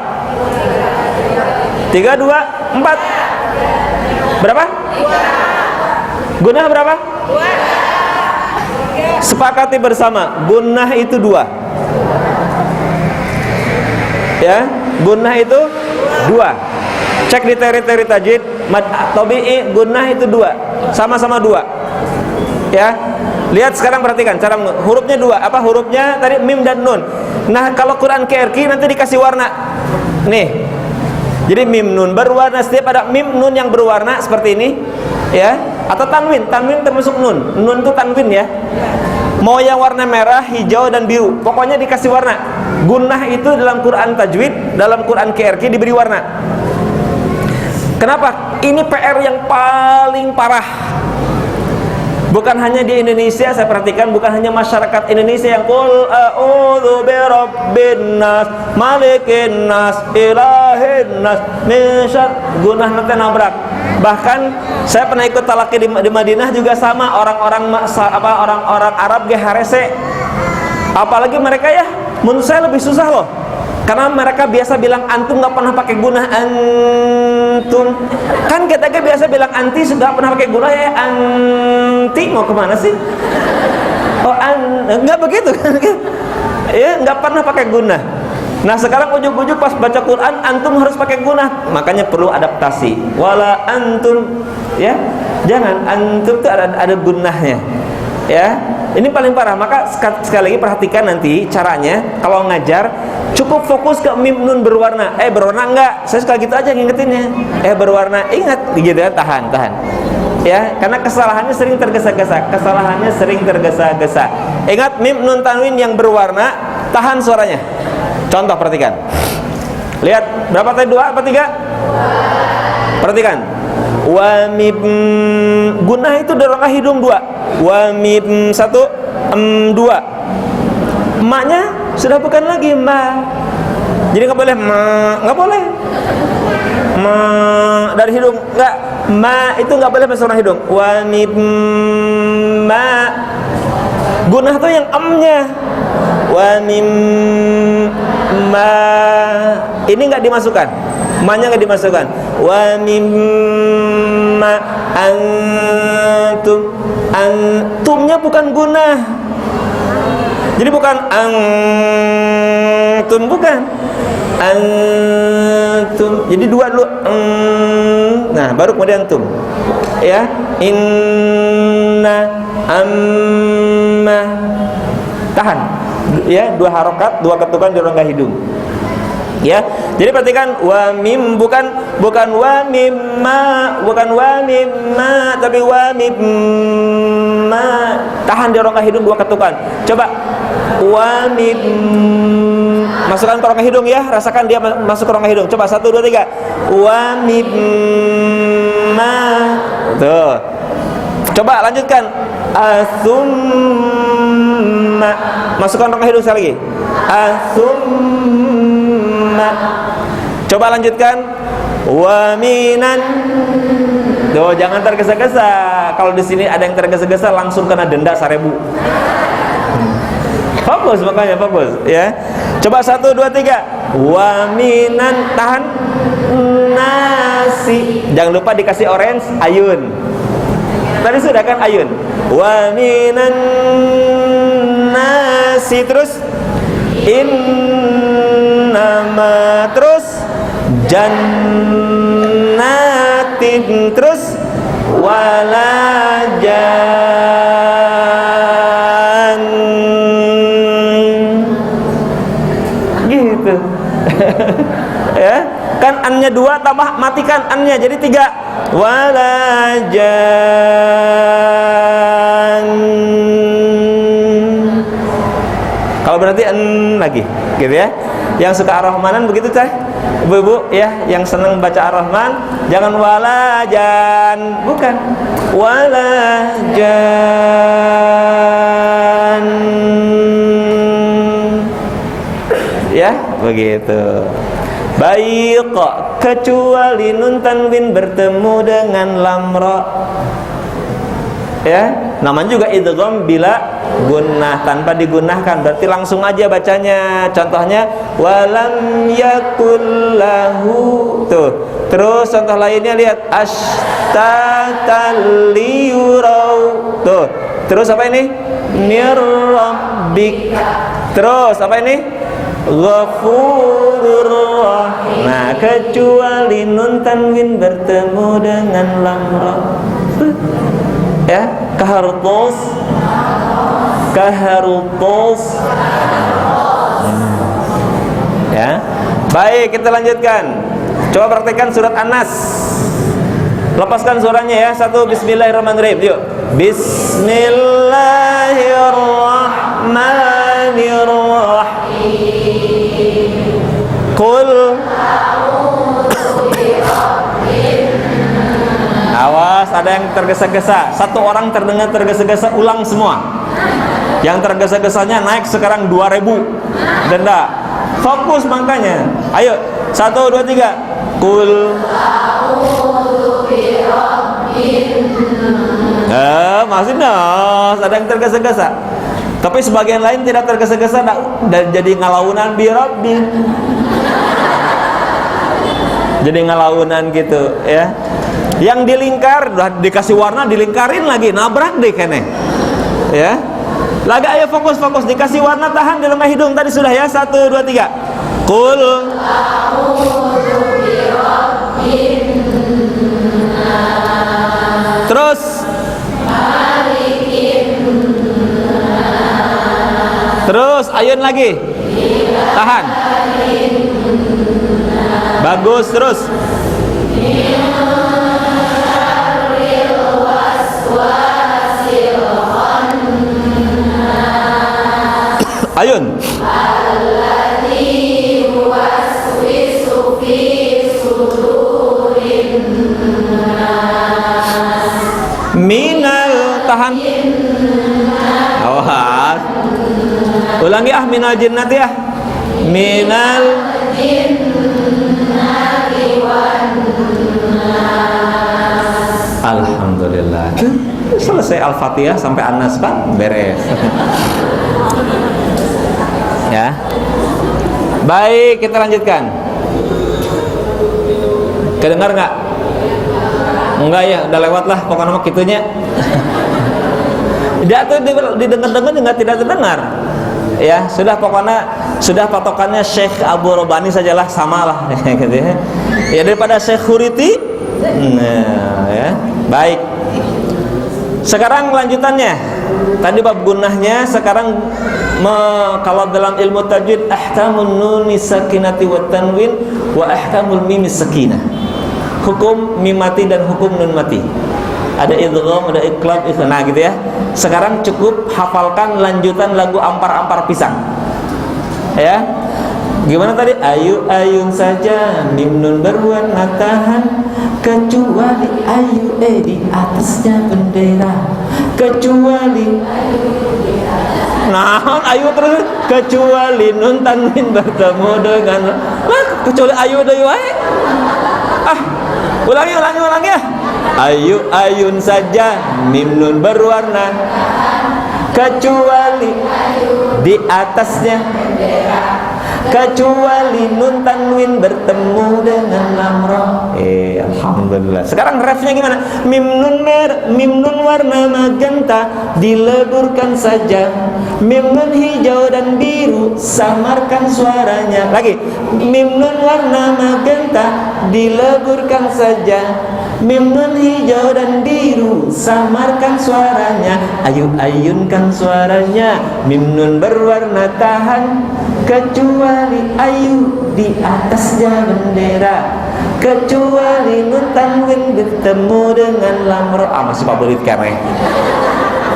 3, 2, 4. Berapa? Gunnah berapa? 2. Sepakati bersama, gunnah itu 2. Ya, gunnah itu 2. Cek di teori-teori tajwid, mad tabi'i gunnah itu 2. Sama-sama 2. Ya. Lihat sekarang, perhatikan cara hurufnya 2. Apa hurufnya tadi? Mim dan nun. Nah, kalau Quran QRQ nanti dikasih warna. Nih. Jadi mim nun berwarna, setiap ada mim nun yang berwarna seperti ini, ya. Atau tanwin, tanwin termasuk nun. Nun itu tanwin ya. Mau yang warna merah, hijau dan biru, pokoknya dikasih warna. Gunnah itu dalam Quran tajwid, dalam Quran QRQ diberi warna. Kenapa? Ini PR yang paling parah. Bukan hanya di Indonesia, saya perhatikan, bukan hanya masyarakat Indonesia yang qul a'udzu birabbin nas malikin nas ilahin nas min syarr, gunnah nanti nabrak. Bahkan saya pernah ikut talaki di Madinah juga sama, orang-orang Arab GHRC. Apalagi mereka ya, menurut saya lebih susah loh. Karena mereka biasa bilang antum, nggak pernah pakai gunnah antum. Kan kita biasa bilang anti, sudah pernah pakai gunnah ya anti. Mau kemana sih? Oh nggak begitu kan? Ya nggak pernah pakai gunnah. Nah sekarang ujuk-ujuk pas baca Quran antum harus pakai gunnah. Makanya perlu adaptasi. Wala antum, ya jangan, antum tuh ada gunnahnya. Ya, ini paling parah. Maka sekali lagi perhatikan nanti caranya kalau ngajar, cukup fokus ke mim nun berwarna. Berwarna enggak, saya suka gitu aja ngingetinnya. Berwarna, ingat gitu ya, tahan. Ya, karena kesalahannya sering tergesa-gesa. Ingat mim nun tanwin yang berwarna, tahan suaranya. Contoh, perhatikan. Lihat, berapa tadi? 2 apa 3? Perhatikan. Wa mim, gunnah itu dorongah hidung 2. Wa mim 1, 2. Maknya sudah bukan lagi ma. Jadi nggak boleh ma, nggak boleh. Ma dari hidung, nggak. Ma itu nggak boleh masuk orang hidung. Wa mim ma. Gunnah tuh yang nya. Wa mim ma. Ini nggak dimasukkan. Ma-nya nggak dimasukkan. Wa mim ma antum. Antumnya bukan gunnah. Jadi bukan antum, bukan antum. Jadi 2 dulu. Nah, baru kemudian antum. Ya, inna amma. Tahan. Ya, 2 harokat, 2 ketukan di rongga hidung. Ya, jadi perhatikan, wa mim bukan wa mimma, tapi wa mimma. Tahan di rongga hidung 2 ketukan. Coba wa mim, masukkan ke rongga hidung ya, rasakan dia masuk ke rongga hidung. Coba 1 2 3. Wa mimma. Tuh. Coba lanjutkan. Asumma. Masukkan rongga hidung sekali lagi. Asumma. Coba lanjutkan. Wa minan. Tuh, jangan tergesa-gesa. Kalau di sini ada yang tergesa-gesa langsung kena denda 1000. Fokus, makanya fokus ya. Coba 1 2 3. Wa minan, tahan. Nasi. Jangan lupa dikasih orange ayun. Tadi sudah kan ayun. Wa minan nasi, terus innama, terus jannatin, terus walajan. Gitu. Ya, kan an-nya 2 tambah matikan an-nya jadi 3. Walajan. Kalau berarti an lagi, gitu ya. Yang suka Ar-Rahmanan begitu teh, ibu-ibu ya, yang senang baca Ar-Rahman, jangan walajan, bukan walajan. Ya, begitu. Baik, kecuali nun tanwin bertemu dengan lam ra. Ya, namanya juga idgham bila gunnah, tanpa digunnahkan, berarti langsung aja bacanya. Contohnya walam yakul lahu. Tuh. Terus contoh lainnya lihat ashtatal liyurau. Tuh. Terus apa ini? mir rabbik. Terus apa ini? Ghafurur rahim. Nah, kecuali nun tanwin bertemu dengan lam ra. Ya, kahartos. Ya. Baik, kita lanjutkan. Coba praktekkan surat An-Nas. Lepaskan suaranya ya. Satu, bismillahirrahmanirrahim. Yuk. Bismillahirrahmanirrahim. Qul. Awas, ada yang tergesa-gesa. Satu orang terdengar tergesa-gesa, ulang semua. Yang tergesa-gesanya naik sekarang 2.000 denda. Fokus makanya. Ayo, 1, 2, 3. Qul. Masih ada yang tergesa-gesa. Tapi sebagian lain tidak tergesa-gesa dan jadi ngalaunan bi rabbin. Jadi ngalaunan gitu ya. Yang dilingkar udah dikasih warna, dilingkarin lagi, nabrak deh kene. Ya. Lagi ayo fokus dikasih warna, tahan di lengah hidung tadi sudah ya. 1, 2, 3. Qul terus terus ayun lagi, tahan, bagus, terus ayun minal, tahan, awas, ulangi minal jinnati ya, minal alhamdulillah. Selesai Al-Fatihah sampai An-Nas Pak, beres. Ya. Baik, kita lanjutkan. Kedengar nggak? Enggak ya, udah lewat lah pokoknya mah kitunya. Dia tuh didengar-dengar juga tidak terdengar. Ya, sudah pokoknya sudah patokannya Syekh Abu Robani sajalah, samalah gitu ya. Ya daripada Syekh Khuriti. Nah, ya. Baik. Sekarang lanjutannya. Tadi bab gunnahnya, sekarang kalau dalam ilmu tajwid ahkamun nun sakinati wat tanwin wa ahkamul mim sakinah. Hukum mim mati dan hukum nun mati. Ada idgham, ada iqlab, nah gitu ya. Sekarang cukup hafalkan lanjutan lagu Ampar-Ampar Pisang. Ya. Gimana tadi? Ayu ayun saja mim nun berwarna tahan, kecuali ayu di atasnya bendera, kecuali nah ayu terus, kecuali nun tanwin bertemu dengan kecuali ayu deui wae. Ulangi ya. Ayu ayun saja mim nun berwarna, kecuali di atasnya, kecuali nun tanwin bertemu dengan lam ra. Alhamdulillah. Sekarang refnya gimana? Mim nun warna magenta dileburkan saja, mim nun hijau dan biru samarkan suaranya. Lagi, mim nun warna magenta dileburkan saja, mim nun hijau dan biru samarkan suaranya. Ayu ayunkan suaranya, mim nun berwarna tahan, kecuali ayu di atasnya bendera, kecuali nun tanwin bertemu dengan lam ra. Masih favorit kere.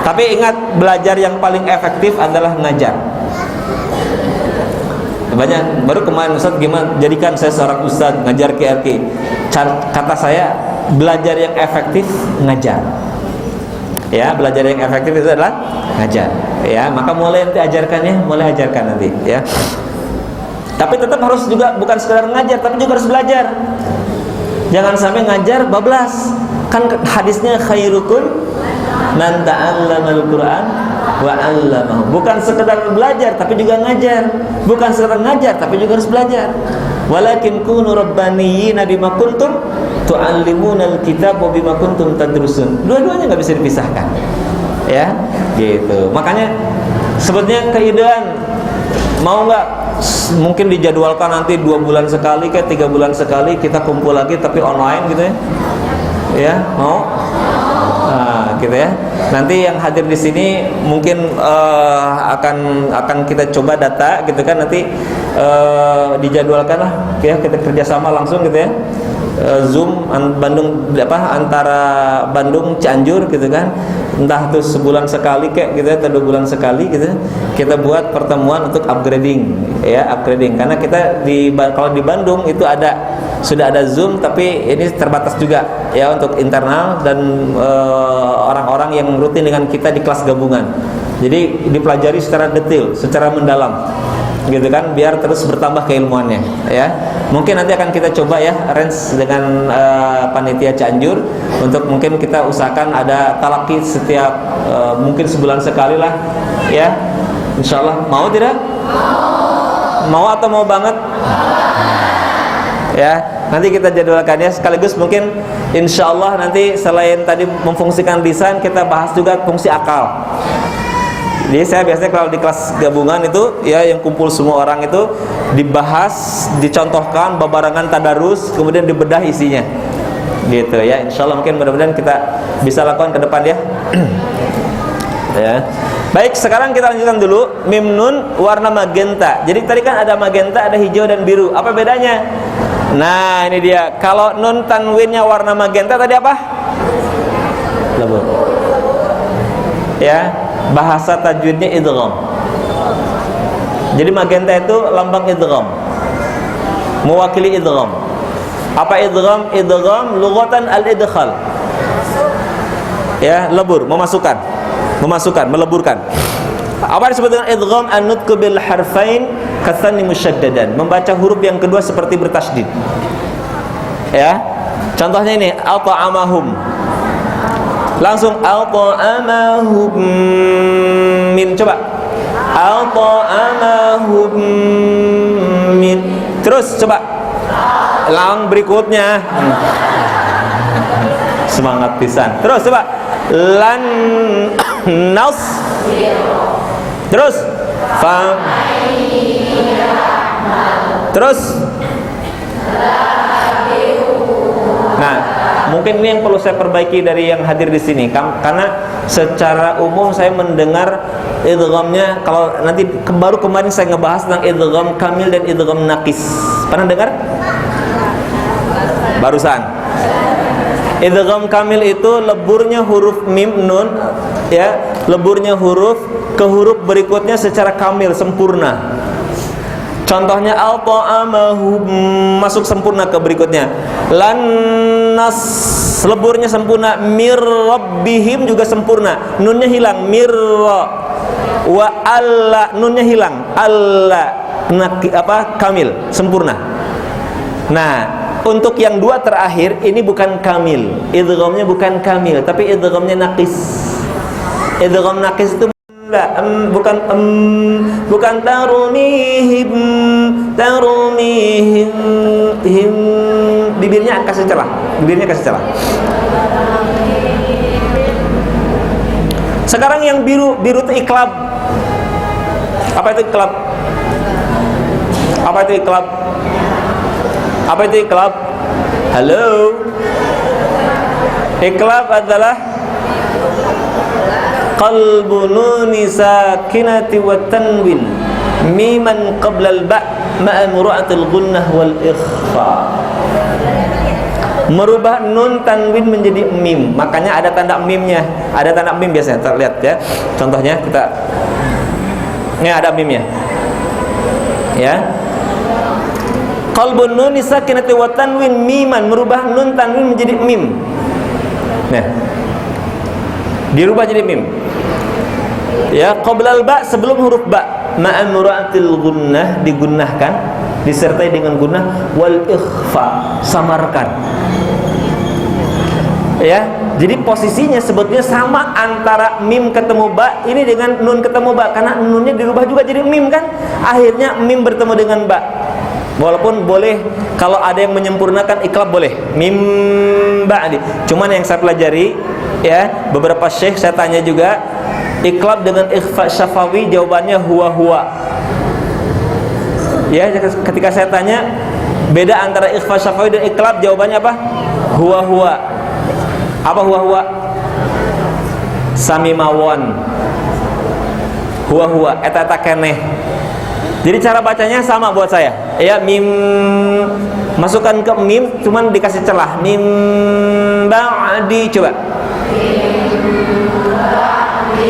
Tapi ingat, belajar yang paling efektif adalah ngajar. Banyak baru kemarin Ustaz, gimana jadikan saya seorang ustaz ngajar QRQ. Kata saya, belajar yang efektif ngajar. Ya, belajar yang efektif itu adalah ngajar. Ya, maka mulai nanti ajarkannya, mulai ajarkan nanti ya. Tapi tetap harus juga bukan sekedar ngajar, tapi juga harus belajar. Jangan sampai ngajar bablas. Kan hadisnya khairukum man ta'allamal Qur'an wa 'allamahu. Bukan sekedar belajar tapi juga ngajar. Bukan sekedar ngajar tapi juga harus belajar. Walakin kunu rabbaniyina bima kuntum tu'allimunal kitab wa bima kuntum tadrusun. Dua-duanya enggak bisa dipisahkan. Ya, gitu. Makanya sebetulnya keidean mau nggak mungkin dijadwalkan nanti 2 bulan sekali kayak 3 bulan sekali kita kumpul lagi tapi online gitu ya. Ya, mau? Nah, gitu ya. Nanti yang hadir di sini mungkin akan kita coba data gitu kan, nanti dijadwalkan lah ya, kita kerjasama langsung gitu ya. Zoom Bandung antara Bandung Cianjur gitu kan, entah itu sebulan sekali kayak gitu ya, atau 2 bulan sekali gitu, kita buat pertemuan untuk upgrading ya, karena kita kalau di Bandung itu sudah ada Zoom, tapi ini terbatas juga ya untuk internal dan orang-orang yang rutin dengan kita di kelas gabungan, jadi dipelajari secara detail, secara mendalam gitu kan, biar terus bertambah keilmuannya ya. Mungkin nanti akan kita coba ya range dengan panitia Cianjur untuk mungkin kita usahakan ada talaki setiap mungkin sebulan sekali lah ya, insyaallah. Mau tidak? Mau atau mau banget? Ya, nanti kita jadwalkan ya, sekaligus mungkin insyaallah nanti selain tadi memfungsikan lisan, kita bahas juga fungsi akal. Jadi saya biasanya kalau di kelas gabungan itu ya, yang kumpul semua orang itu dibahas, dicontohkan babarangan tadarus, kemudian dibedah isinya gitu ya. Insyaallah mungkin mudah-mudahan kita bisa lakukan ke depan ya. Ya. Baik, sekarang kita lanjutkan dulu. Mim nun warna magenta. Jadi tadi kan ada magenta, ada hijau dan biru. Apa bedanya? Nah, ini dia. Kalau nun tanwinnya warna magenta tadi apa? Labur. Ya, bahasa tajwidnya idgham. Jadi magenta itu lambang idgham, mewakili idgham. Apa idgham? Idgham lughatan al-idkhal. Ya, lebur, memasukkan, meleburkan. Apa disebut dengan idgham? An-nutqu bil harfain katsani musyaddadan, membaca huruf yang kedua seperti bertasydid. Ya. Contohnya ini, at'amahum. Langsung at'amahum min, coba at'amahum min, terus coba lang berikutnya, semangat pisan, terus coba lan nas, terus fam, terus nah, mungkin ini yang perlu saya perbaiki dari yang hadir di sini, karena secara umum saya mendengar idghamnya, kalau nanti baru kemarin saya ngebahas tentang idgham kamil dan idgham naqis. Pernah dengar? Barusan. Idgham kamil itu leburnya huruf mim nun ya, leburnya huruf ke huruf berikutnya secara kamil, sempurna. Contohnya al-ta'amahum, masuk sempurna ke berikutnya. Lannas, leburnya sempurna. Mir rabbihim juga sempurna, nunnya hilang. Mirra wa alla, nunnya hilang. Alla kamil, sempurna. Nah, untuk yang dua terakhir ini bukan kamil, idghamnya bukan kamil, tapi idghamnya naqis. Idgham naqis itu bukan tarumihim, bibirnya kasih celah, Sekarang yang biru itu iklab. Apa itu iklab? Halo. Iklab adalah qalbu nuni sakinati wa tanwin miman qabla al-ba' ma'a mura'atil gunnah wal ikhfa. Merubah nun tanwin menjadi mim, makanya ada tanda mimnya. Ada tanda mim biasanya, terlihat ya. Contohnya kita, ini ada mimnya ya. Qalbun nuni sakinati wa tanwin miman, merubah nun tanwin menjadi mim. Nah, dirubah jadi mim ya. Qoblal ba, sebelum huruf ba, ma'an mura'atil gunnah, digunnahkan, disertai dengan gunnah, wal ikhfa, samarkan ya. Jadi posisinya sebetulnya sama antara mim ketemu ba ini dengan nun ketemu ba, karena nunnya dirubah juga jadi mim kan, akhirnya mim bertemu dengan ba. Walaupun boleh kalau ada yang menyempurnakan iklab boleh mim ba. Cuman yang saya pelajari ya, beberapa syekh saya tanya juga, Iqlab dengan ikhfa syafawi jawabannya huwa. Ya, ketika saya tanya beda antara ikhfa syafawi dan iqlab, jawabannya apa? Huwa. Apa huwa? Sami mawon. Huwa eta keneh. Jadi cara bacanya sama buat saya. Ya, mim masukkan ke mim, cuman dikasih celah. Mim ba'di, coba.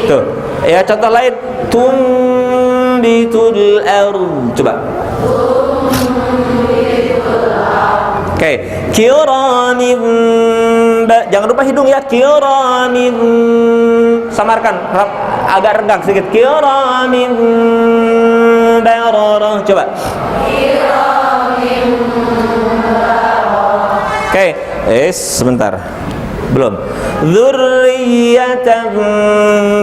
Tuh. Ya, contoh lain, tumbitul ard, coba. Oke, kiramin, jangan lupa hidung ya, kiramin, samarkan, agak renggang sedikit, kiramin bararah, coba. Oke, sebentar, belum. Dzurriyyatan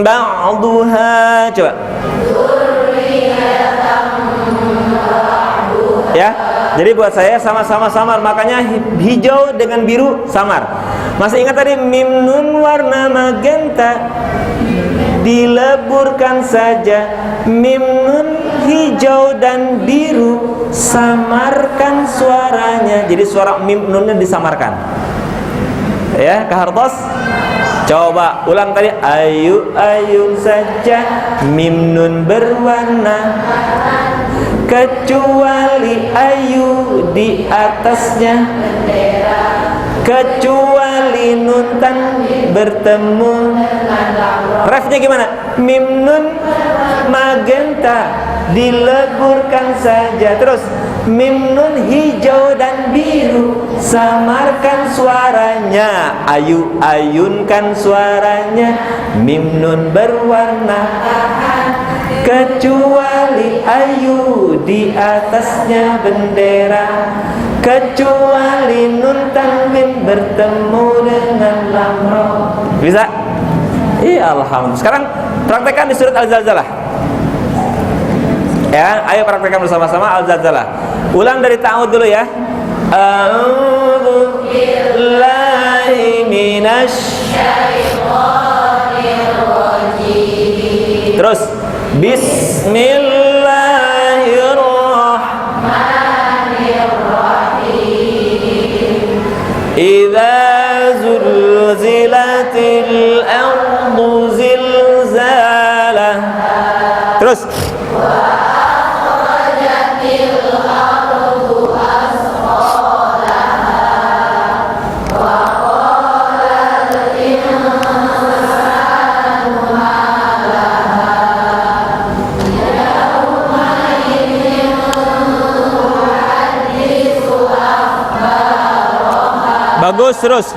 ba'duha, coba. Ya, jadi buat saya sama-sama samar, makanya hijau dengan biru samar. Masih ingat tadi mim nun warna magenta, dileburkan saja. Mim nun hijau dan biru, samarkan suaranya. Jadi suara mim nunnya disamarkan. Ya, Kahartos, coba ulang tadi. Ayu saja mim nun berwarna, kecuali ayu di atasnya, kecuali nun tan bertemu. Refnya gimana? Mim nun magenta, dileburkan saja. Terus mim nun hijau dan biru, samarkan suaranya. Ayu ayunkan suaranya. Mim nun berwarna, kecuali ayu di atasnya bendera, kecuali nun tanwin bertemu dengan lam ra. Bisa? Iya, alhamdulillah. Sekarang praktekkan di surat Al-Zalzalah. Ya, ayo praktekkan bersama-sama Al-Zalzalah. Ulang dari ta'awud dulu ya. A'udzu billahi minasy syaithanir rajim. Terus Bismillahirrahmanirrahim. Idza zulzilatil ardu zilzalah. Terus bagus, terus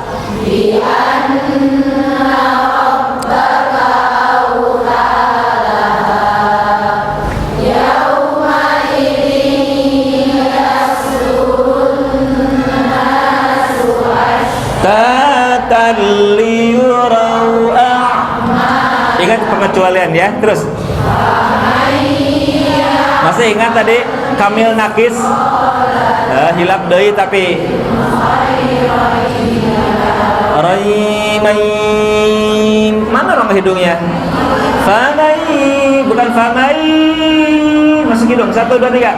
ingat pengecualian ya. Terus masih ingat tadi kamil nakis, hilap deui tapi Raimai, mana rongga hidungnya? Famai, bukan famai. Masuk hidung, 1, 2, 3.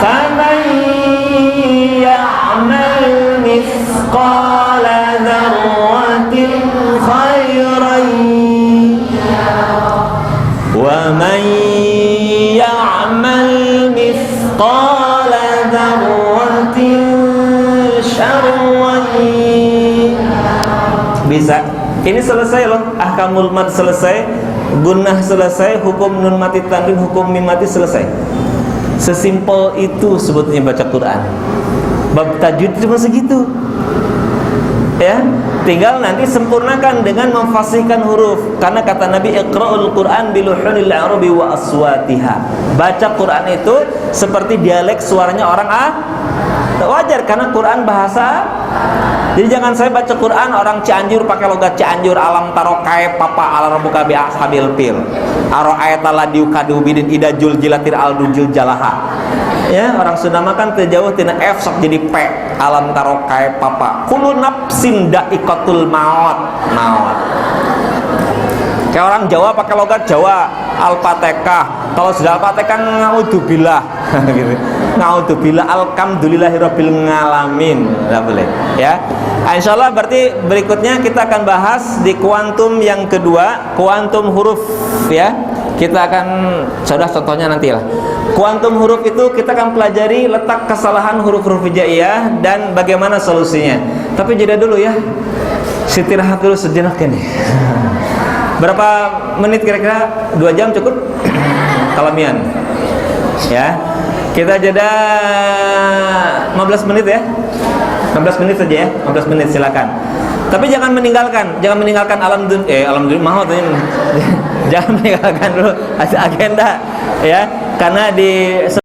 Famai ya'mal mithqala dzarratin khairan wa man ya'mal mithqala dzarratin syarran. Bisa. Ini selesai loh. Ahkamul mad selesai, gunnah selesai, hukum nun mati tanwin, hukum mim mati selesai. Sesimpel itu sebetulnya baca Quran. Bab tajwid cuma segitu. Ya, tinggal nanti sempurnakan dengan memfasihkan huruf. Karena kata Nabi, Iqra'ul Quran biluhunil arabi wa aswatiha. Baca Quran itu seperti dialek suaranya orang wajar karena Quran bahasa. Jadi jangan saya baca Quran orang Cianjur pakai logat Cianjur, alam tarokai papa ala rabbuka bi ashabil fil. Aro ayatala diukadubidin idajul jilatir aldujul jalaha. Ya, orang Sunda makan terjauh tina F sok jadi P. Alam tarokai papa. Kullu nafsin da'iqatul maut. Oke. Kayak orang Jawa pakai logat Jawa, Al-Fatihah. Kalau sudah Al-Fatihah ngaudzubillah gitu. Ngaudzubillah alhamdulillahirabbil ngalamin. Enggak boleh, ya. Insyaallah berarti berikutnya kita akan bahas di kuantum yang kedua, kuantum huruf, ya. Kita akan contohnya nanti lah. Kuantum huruf itu kita akan pelajari letak kesalahan huruf-huruf hijaiyah dan bagaimana solusinya. Tapi jeda dulu ya. Istirahat dulu sejenak ini. Berapa menit kira-kira? 2 jam cukup? Kalamian. Ya. Kita jeda 15 menit ya. 15 menit saja ya. 15 menit silakan. Tapi jangan meninggalkan alhamdulillah mahal ini. Jangan meninggalkan dulu agenda ya. Karena di